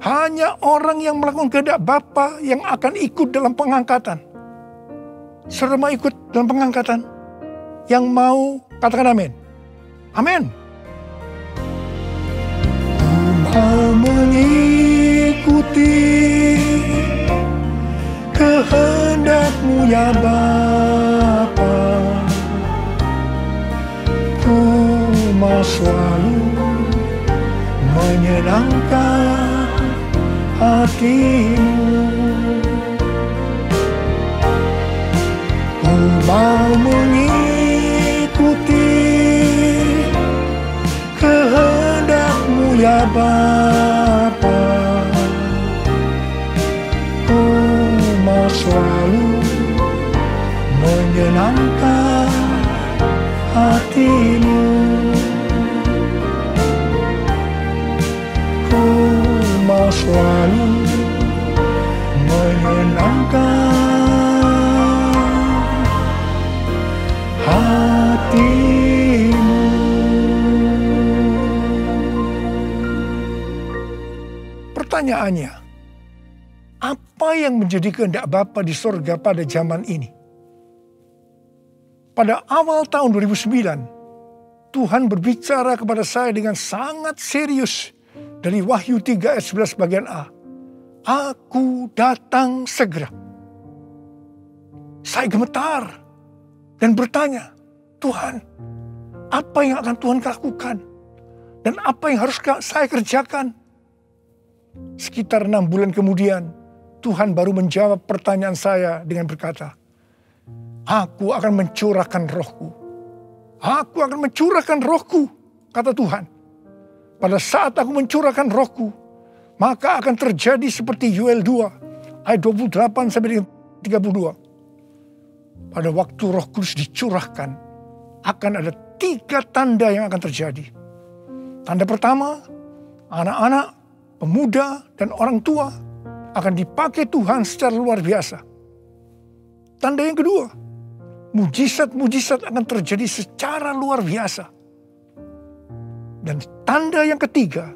[SPEAKER 5] Hanya orang yang melakukan kehendak Bapa yang akan ikut dalam pengangkatan. Saudara mau ikut dalam pengangkatan? Yang mau katakan amin. Amin. Mau mengikuti kehendak-Mu ya Bapa, ku mau selalu menyenangkan hati-Mu. Ku mau mengikuti kehendak-Mu ya Bapa, ku mau selalu menyenangkan hati-Mu. Ku mau selalu menyenangkan hati-Mu. Pertanyaannya, apa yang menjadi kehendak Bapa di sorga pada zaman ini? Pada awal tahun 2009, Tuhan berbicara kepada saya dengan sangat serius dari Wahyu 3 ayat 11 bagian A. Aku datang segera. Saya gemetar dan bertanya, Tuhan, apa yang akan Tuhan lakukan? Dan apa yang harus saya kerjakan? Sekitar 6 bulan kemudian, Tuhan baru menjawab pertanyaan saya dengan berkata, Aku akan mencurahkan rohku. Aku akan mencurahkan rohku, kata Tuhan. Pada saat aku mencurahkan rohku, maka akan terjadi seperti Yoel 2, ayat 28 sampai 32. Pada waktu Roh Kudus dicurahkan, akan ada 3 tanda yang akan terjadi. Tanda pertama, anak-anak, pemuda, dan orang tua akan dipakai Tuhan secara luar biasa. Tanda yang kedua, mujizat-mujizat akan terjadi secara luar biasa. Dan tanda yang ketiga,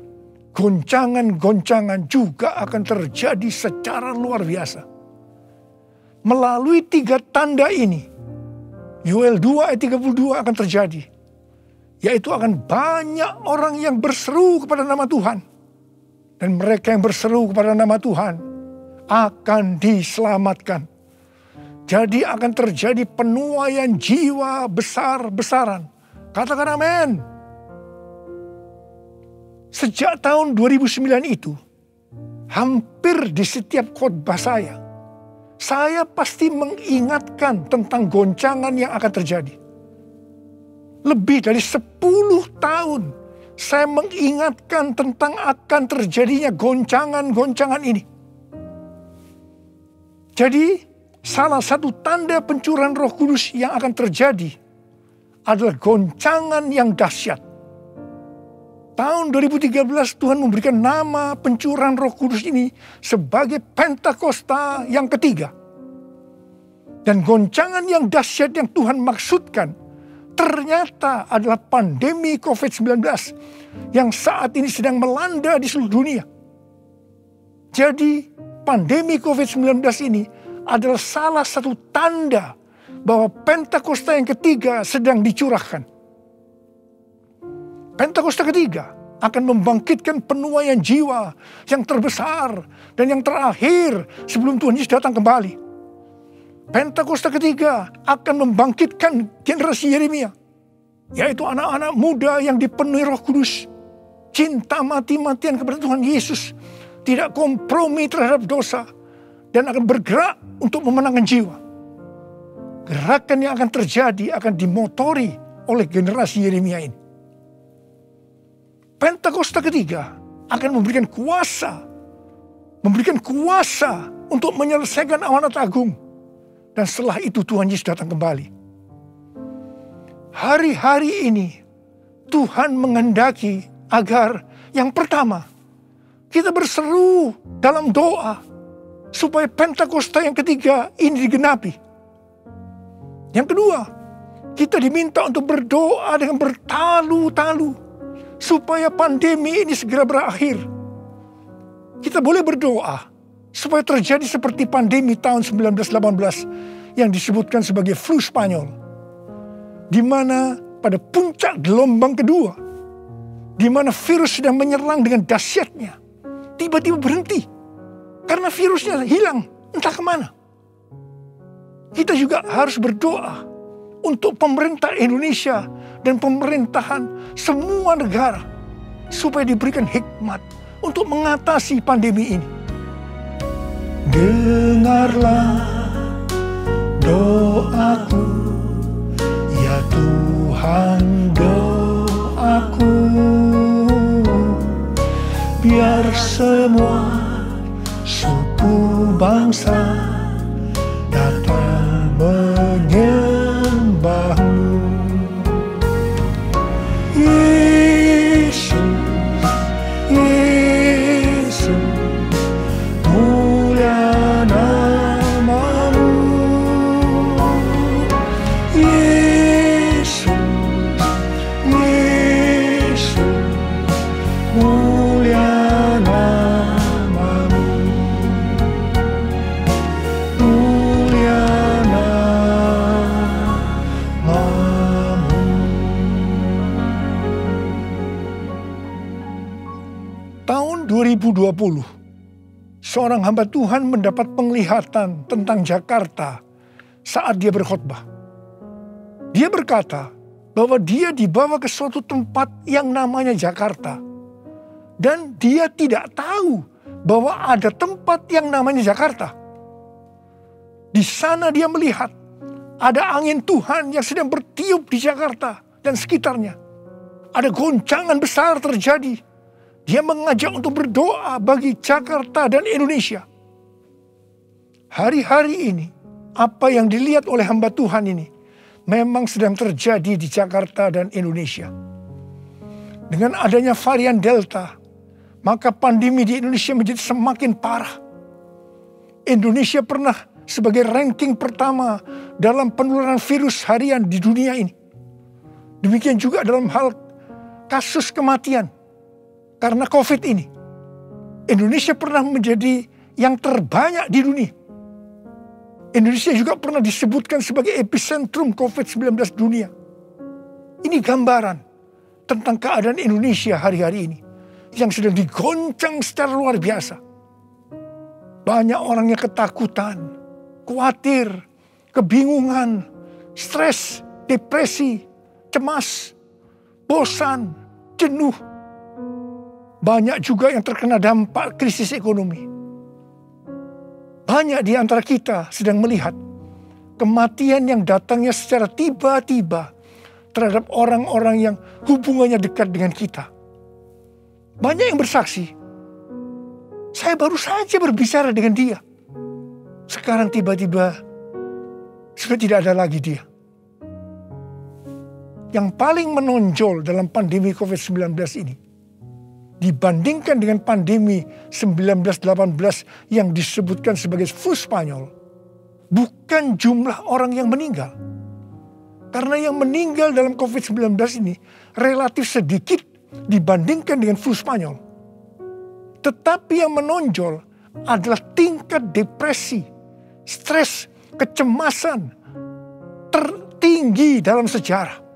[SPEAKER 5] goncangan-goncangan juga akan terjadi secara luar biasa. Melalui 3 tanda ini, Yoel 2 ayat 32 akan terjadi. Yaitu akan banyak orang yang berseru kepada nama Tuhan. Dan mereka yang berseru kepada nama Tuhan akan diselamatkan. Jadi akan terjadi penuaian jiwa besar-besaran. Katakan amin. Sejak tahun 2009 itu, hampir di setiap khotbah saya pasti mengingatkan tentang goncangan yang akan terjadi. Lebih dari 10 tahun saya mengingatkan tentang akan terjadinya goncangan-goncangan ini. Jadi, salah satu tanda pencurahan Roh Kudus yang akan terjadi adalah goncangan yang dahsyat. Tahun 2013 Tuhan memberikan nama pencurahan Roh Kudus ini sebagai Pentakosta yang ketiga. Dan goncangan yang dahsyat yang Tuhan maksudkan ternyata adalah pandemi COVID-19 yang saat ini sedang melanda di seluruh dunia. Jadi pandemi COVID-19 ini adalah salah satu tanda bahwa Pentakosta yang ketiga sedang dicurahkan. Pentakosta ketiga akan membangkitkan penuaian jiwa yang terbesar dan yang terakhir sebelum Tuhan Yesus datang kembali. Pentakosta ketiga akan membangkitkan generasi Yeremia, yaitu anak-anak muda yang dipenuhi Roh Kudus, cinta mati-matian kepada Tuhan Yesus, tidak kompromi terhadap dosa, dan akan bergerak untuk memenangkan jiwa. Gerakan yang akan terjadi akan dimotori oleh generasi Yeremia ini. Pentakosta ketiga akan memberikan kuasa untuk menyelesaikan amanat agung. Dan setelah itu Tuhan Yesus datang kembali. Hari-hari ini Tuhan menghendaki agar yang pertama, kita berseru dalam doa supaya Pentakosta yang ketiga ini digenapi. Yang kedua, kita diminta untuk berdoa dengan bertalu-talu supaya pandemi ini segera berakhir. Kita boleh berdoa supaya terjadi seperti pandemi tahun 1918 yang disebutkan sebagai flu Spanyol, di mana pada puncak gelombang kedua, di mana virus sedang menyerang dengan dahsyatnya, tiba-tiba berhenti karena virusnya hilang entah kemana. Kita juga harus berdoa untuk pemerintah Indonesia dan pemerintahan semua negara supaya diberikan hikmat untuk mengatasi pandemi ini.
[SPEAKER 1] Dengarlah doaku, ya Tuhan, doaku, biar semua suku bangsa datang menyembahmu. Yesus, Yesus, mulia namamu. Yesus, Yesus, mulia namamu. Mulia namamu.
[SPEAKER 5] Tahun 2020, seorang hamba Tuhan mendapat penglihatan tentang Jakarta saat dia berkhotbah. Dia berkata bahwa dia dibawa ke suatu tempat yang namanya Jakarta. Dan dia tidak tahu bahwa ada tempat yang namanya Jakarta. Di sana dia melihat ada angin Tuhan yang sedang bertiup di Jakarta dan sekitarnya. Ada goncangan besar terjadi. Dia mengajak untuk berdoa bagi Jakarta dan Indonesia. Hari-hari ini, apa yang dilihat oleh hamba Tuhan ini memang sedang terjadi di Jakarta dan Indonesia. Dengan adanya varian Delta, maka pandemi di Indonesia menjadi semakin parah. Indonesia pernah sebagai ranking pertama dalam penularan virus harian di dunia ini. Demikian juga dalam hal kasus kematian karena COVID ini. Indonesia pernah menjadi yang terbanyak di dunia. Indonesia juga pernah disebutkan sebagai epicentrum COVID-19 dunia. Ini gambaran tentang keadaan Indonesia hari-hari ini yang sedang digoncang secara luar biasa. Banyak orang yang ketakutan, khawatir, kebingungan, stres, depresi, cemas, bosan, jenuh. Banyak juga yang terkena dampak krisis ekonomi. Banyak di antara kita sedang melihat kematian yang datangnya secara tiba-tiba terhadap orang-orang yang hubungannya dekat dengan kita. Banyak yang bersaksi, saya baru saja berbicara dengan dia. Sekarang tiba-tiba sudah tidak ada lagi dia. Yang paling menonjol dalam pandemi COVID-19 ini, dibandingkan dengan pandemi 1918 yang disebutkan sebagai flu Spanyol, bukan jumlah orang yang meninggal. Karena yang meninggal dalam COVID-19 ini relatif sedikit dibandingkan dengan flu Spanyol. Tetapi yang menonjol adalah tingkat depresi, stres, kecemasan tertinggi dalam sejarah.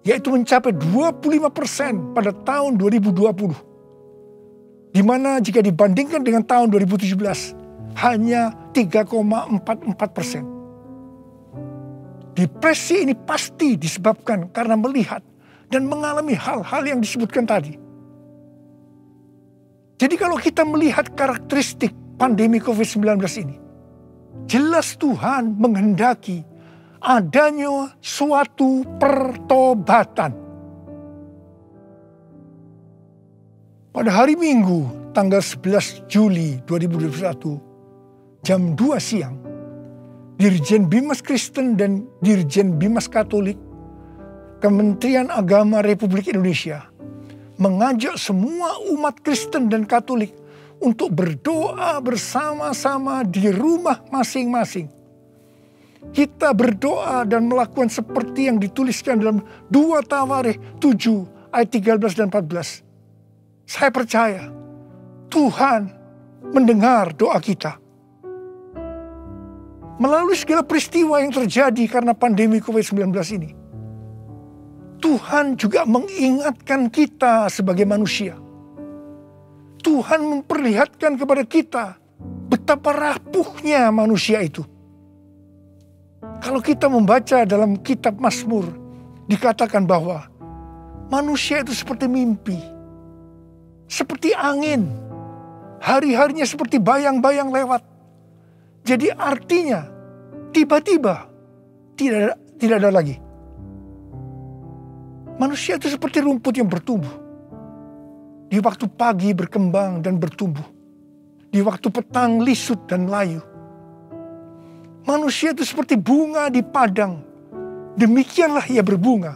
[SPEAKER 5] Yaitu mencapai 25% pada tahun 2020. Di mana jika dibandingkan dengan tahun 2017 hanya 3,44%. Depresi ini pasti disebabkan karena melihat dan mengalami hal-hal yang disebutkan tadi. Jadi kalau kita melihat karakteristik pandemi COVID-19 ini, jelas Tuhan menghendaki adanya suatu pertobatan. Pada hari Minggu tanggal 11 Juli 2021 jam 2 siang, Dirjen Bimas Kristen dan Dirjen Bimas Katolik Kementerian Agama Republik Indonesia mengajak semua umat Kristen dan Katolik untuk berdoa bersama-sama di rumah masing-masing. Kita berdoa dan melakukan seperti yang dituliskan dalam 2 Tawarikh 7 ayat 13 dan 14. Saya percaya Tuhan mendengar doa kita. Melalui segala peristiwa yang terjadi karena pandemi COVID-19 ini, Tuhan juga mengingatkan kita sebagai manusia. Tuhan memperlihatkan kepada kita betapa rapuhnya manusia itu. Kalau kita membaca dalam kitab Mazmur, dikatakan bahwa manusia itu seperti mimpi, seperti angin, hari-harinya seperti bayang-bayang lewat. Jadi artinya tiba-tiba tidak ada lagi. Manusia itu seperti rumput yang bertumbuh. Di waktu pagi berkembang dan bertumbuh. Di waktu petang lisut dan layu. Manusia itu seperti bunga di padang. Demikianlah ia berbunga.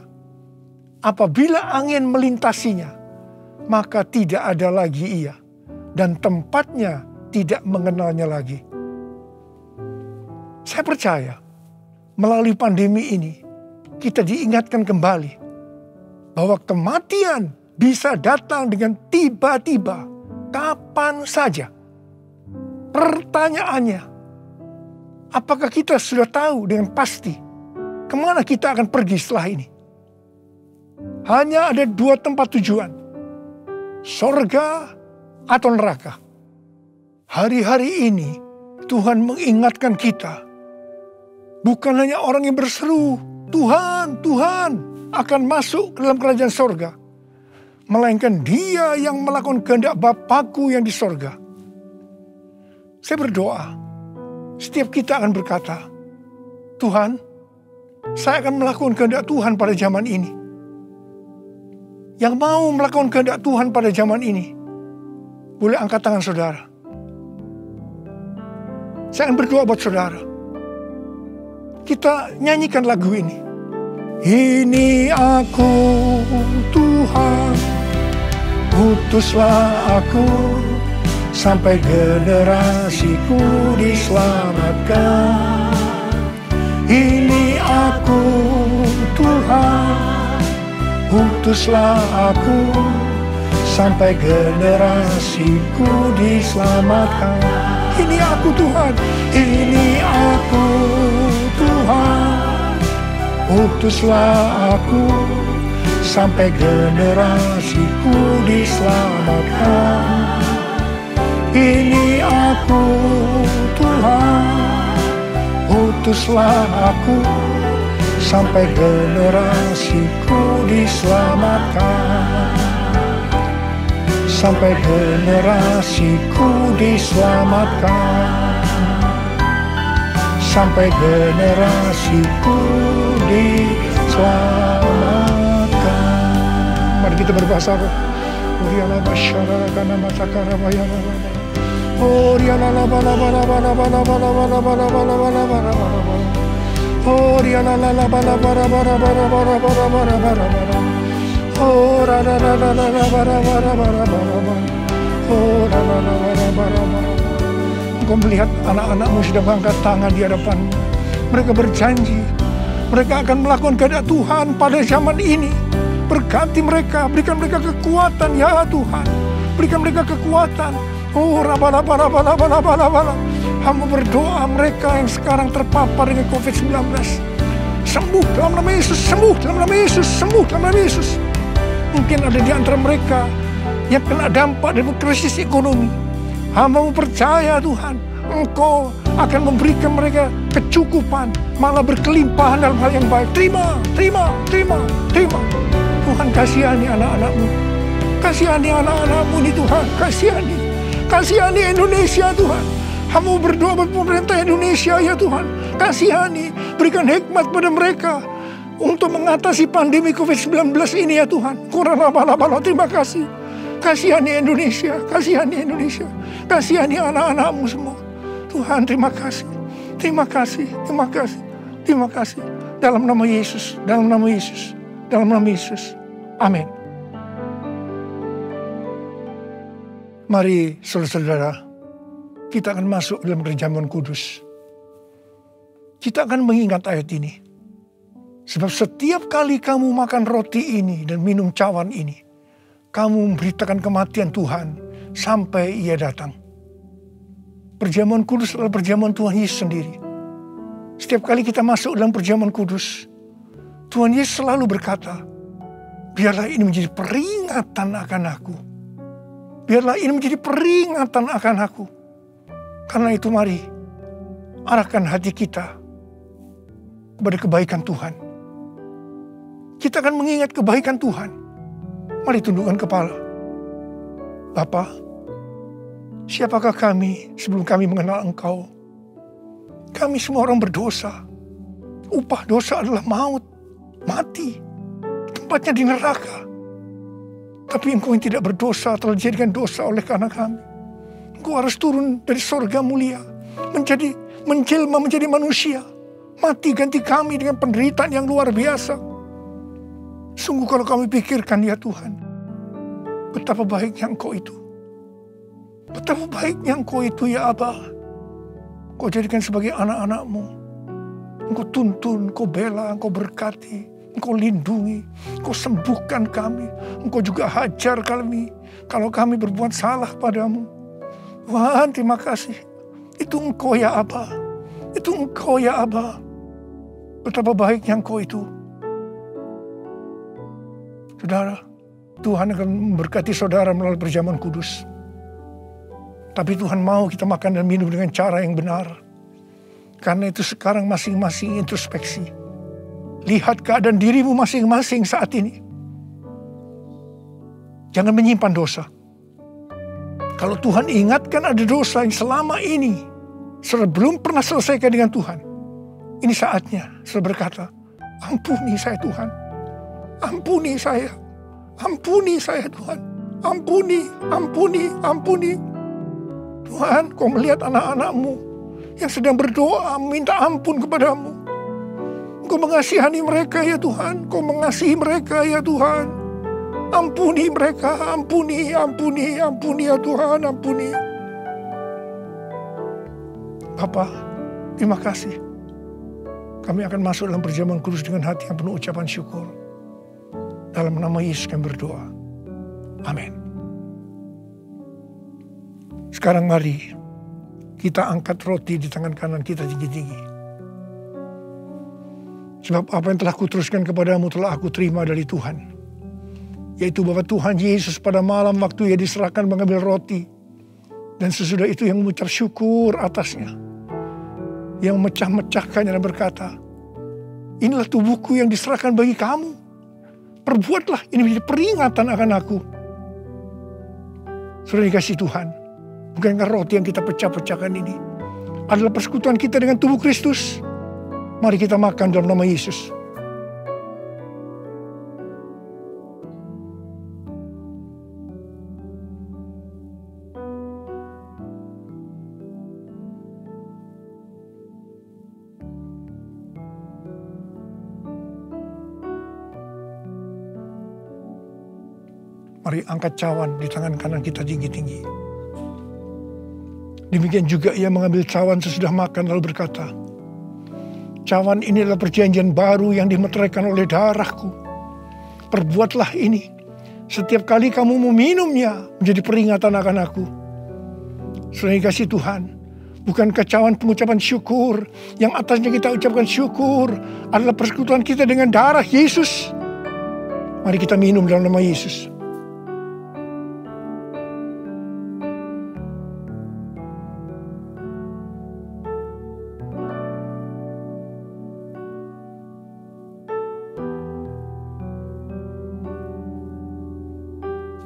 [SPEAKER 5] Apabila angin melintasinya, maka tidak ada lagi ia. Dan tempatnya tidak mengenalnya lagi. Saya percaya melalui pandemi ini kita diingatkan kembali bahwa kematian bisa datang dengan tiba-tiba, kapan saja. Pertanyaannya, apakah kita sudah tahu dengan pasti kemana kita akan pergi setelah ini? Hanya ada 2 tempat tujuan, sorga atau neraka. Hari-hari ini Tuhan mengingatkan kita, bukan hanya orang yang berseru, Tuhan, Tuhan, akan masuk ke dalam kerajaan sorga, melainkan dia yang melakukan kehendak Bapakku yang di sorga. Saya berdoa, setiap kita akan berkata, Tuhan, saya akan melakukan kehendak Tuhan pada zaman ini. Yang mau melakukan kehendak Tuhan pada zaman ini, boleh angkat tangan saudara. Saya akan berdoa buat saudara. Kita nyanyikan lagu ini. Ini aku Tuhan, utuslah aku, sampai generasiku diselamatkan. Ini aku Tuhan, utuslah aku, sampai generasiku diselamatkan. Ini aku Tuhan, ini aku Tuhan, utuslah aku, sampai generasiku diselamatkan. Ini aku Tuhan, utuslah aku, sampai generasiku diselamatkan. Sampai generasiku diselamatkan. Sampai generasiku diselamatkan. Mari kita berbahasa roh. Uriala basyara kana matakara bayana. Uriala bala bala bala bala bala bala bala bala bala bala bala. Uriala la bala bala bala bala bala bala bala bala. Ora la la la la bala bala bala bala. Ora la la la bala bala. Engkau melihat anak-anakmu sudah mengangkat tangan di hadapanmu. Mereka berjanji, mereka akan melakukan kehendak Tuhan pada zaman ini. Berkati mereka, berikan mereka kekuatan ya Tuhan. Berikan mereka kekuatan. Oh, rabala. Hamba berdoa mereka yang sekarang terpapar dengan COVID-19. Sembuh dalam nama Yesus, sembuh dalam nama Yesus, sembuh dalam nama Yesus. Mungkin ada di antara mereka yang kena dampak dari krisis ekonomi. Hamba percaya Tuhan, Engkau akan memberikan mereka kecukupan, malah berkelimpahan dalam hal yang baik. Terima. Tuhan kasihani anak-anak-Mu. Kasihani anak-anak-Mu ini Tuhan, kasihani Indonesia Tuhan. Hamba berdoa buat pemerintah Indonesia ya Tuhan. Kasihani, berikan hikmat pada mereka untuk mengatasi pandemi COVID-19 ini ya Tuhan. Terima kasih. Kasihani Indonesia, kasihani anak-anak-Mu semua. Tuhan terima kasih. Dalam nama Yesus. Amin. Mari saudara-saudara, kita akan masuk dalam perjamuan kudus. Kita akan mengingat ayat ini. Sebab setiap kali kamu makan roti ini dan minum cawan ini, kamu memberitakan kematian Tuhan sampai Ia datang. Perjamuan kudus adalah perjamuan Tuhan Yesus sendiri. Setiap kali kita masuk dalam perjamuan kudus, Tuhan Yesus selalu berkata, Biarlah ini menjadi peringatan akan aku. Biarlah ini menjadi peringatan akan aku. Karena itu mari arahkan hati kita kepada kebaikan Tuhan. Kita akan mengingat kebaikan Tuhan. Mari tundukkan kepala. Bapa, siapakah kami sebelum kami mengenal Engkau? Kami semua orang berdosa. Upah dosa adalah maut, mati. Tempatnya di neraka. Tapi Engkau yang tidak berdosa telah dijadikan dosa oleh karena kami. Engkau harus turun dari sorga mulia, menjelma menjadi manusia, mati ganti kami dengan penderitaan yang luar biasa. Sungguh kalau kami pikirkan ya Tuhan, betapa baiknya Engkau itu. Betapa baiknya Engkau itu ya Aba. Engkau jadikan sebagai anak-anak-Mu. Engkau tuntun, Engkau bela, Engkau berkati, Engkau lindungi, Engkau sembuhkan kami. Engkau juga hajar kami kalau kami berbuat salah padamu. Tuhan, terima kasih. Itu Engkau ya Aba. Itu Engkau ya Aba. Betapa baiknya Engkau itu. Saudara, Tuhan akan memberkati saudara melalui perjamuan kudus. Tapi Tuhan mau kita makan dan minum dengan cara yang benar. Karena itu sekarang masing-masing introspeksi. Lihat keadaan dirimu masing-masing saat ini. Jangan menyimpan dosa. Kalau Tuhan ingatkan ada dosa yang selama ini belum pernah selesaikan dengan Tuhan. Ini saatnya saudara berkata, ampuni saya Tuhan. Ampuni saya. Ampuni saya Tuhan. Ampuni, ampuni, ampuni. Tuhan, Kau melihat anak-anak-Mu yang sedang berdoa minta ampun kepadamu. Kau mengasihani mereka ya Tuhan. Kau mengasihi mereka ya Tuhan. Ampuni mereka, ampuni, ampuni, ampuni ya Tuhan, ampuni. Bapa, terima kasih. Kami akan masuk dalam perjamuan kudus dengan hati yang penuh ucapan syukur. Dalam nama Yesus kami berdoa. Amin. Sekarang mari kita angkat roti di tangan kanan kita tinggi-tinggi. Sebab apa yang telah kuteruskan kepadamu telah aku terima dari Tuhan. Yaitu bahwa Tuhan Yesus pada malam waktu Ia diserahkan mengambil roti. Dan sesudah itu yang mengucap syukur atasnya. Yang memecah-mecahkannya dan berkata, inilah tubuhku yang diserahkan bagi kamu. Perbuatlah ini menjadi peringatan akan aku. Sudah dikasih Tuhan. Bukankah roti yang kita pecah-pecahkan ini adalah persekutuan kita dengan tubuh Kristus? Mari kita makan dalam nama Yesus. Mari angkat cawan di tangan kanan kita tinggi-tinggi. Demikian juga Ia mengambil cawan sesudah makan lalu berkata, cawan ini adalah perjanjian baru yang dimeteraikan oleh darahku. Perbuatlah ini. Setiap kali kamu meminumnya menjadi peringatan akan aku. Sudah dikasih Tuhan. Bukankah cawan pengucapan syukur yang atasnya kita ucapkan syukur adalah persekutuan kita dengan darah Yesus? Mari kita minum dalam nama Yesus.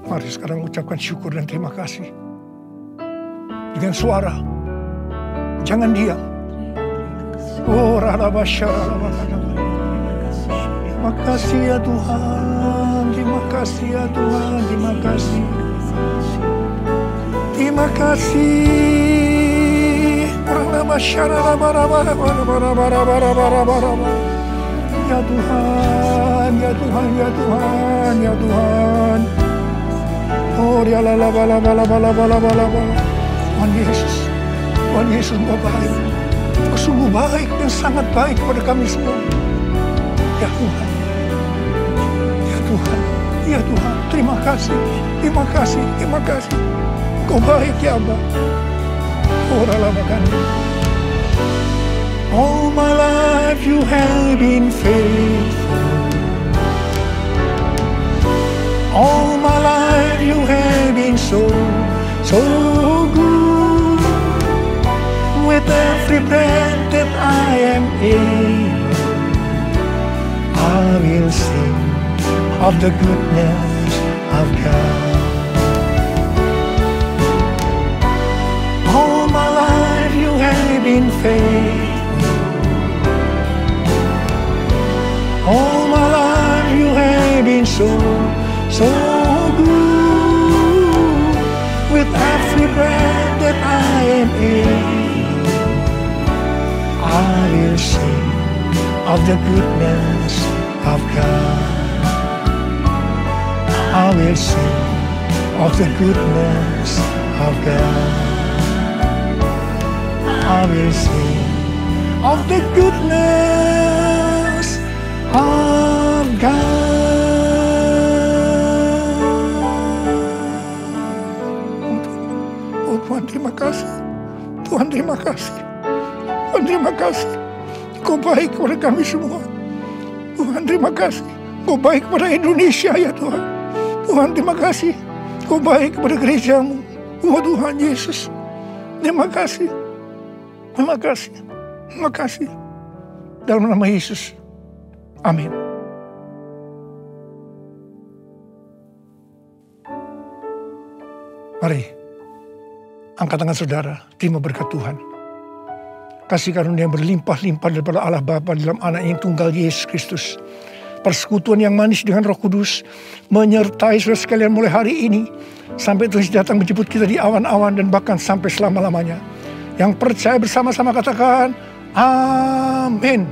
[SPEAKER 5] Mari sekarang ucapkan syukur dan terima kasih. Dengan suara. Jangan diam. Oh, terima kasih ya Tuhan. Terima kasih ya Tuhan. Terima kasih. Terima kasih. Ya Tuhan, ya Tuhan, ya Tuhan, ya Tuhan. Oh, dia la la bala bala bala bala bala bala. Tuhan Yesus Engkau baik. Engkau sungguh baik dan sangat baik kepada kami semua. Ya Tuhan, ya Tuhan, ya Tuhan. Terima kasih, terima kasih, terima kasih. Engkau baik ya Abba. Oh, la makan. All my life you have been faithful. so good. With every breath that I am able, I will sing of the goodness of God. All my life you have been faithful. All my life you have been so good. With every breath that I am able, I will sing of the goodness of God. I will sing of the goodness of God. I will sing of the goodness of God. Oh Tuhan, terima kasih. Tuhan, terima kasih. Tuhan, terima kasih. Kau baik kepada kami semua. Tuhan, terima kasih. Kau baik kepada Indonesia ya Tuhan. Tuhan, terima kasih. Kau baik kepada gerejamu. Oh Tuhan Yesus. Terima kasih. Terima kasih. Terima kasih. Dalam nama Yesus. Amin. Mari, angkat tangan saudara, terima berkat Tuhan. Kasih karunia yang berlimpah-limpah daripada Allah Bapa dalam anak yang tunggal Yesus Kristus. Persekutuan yang manis dengan Roh Kudus menyertai saudara sekalian mulai hari ini sampai terus datang menjemput kita di awan-awan dan bahkan sampai selama-lamanya. Yang percaya bersama-sama katakan, amin.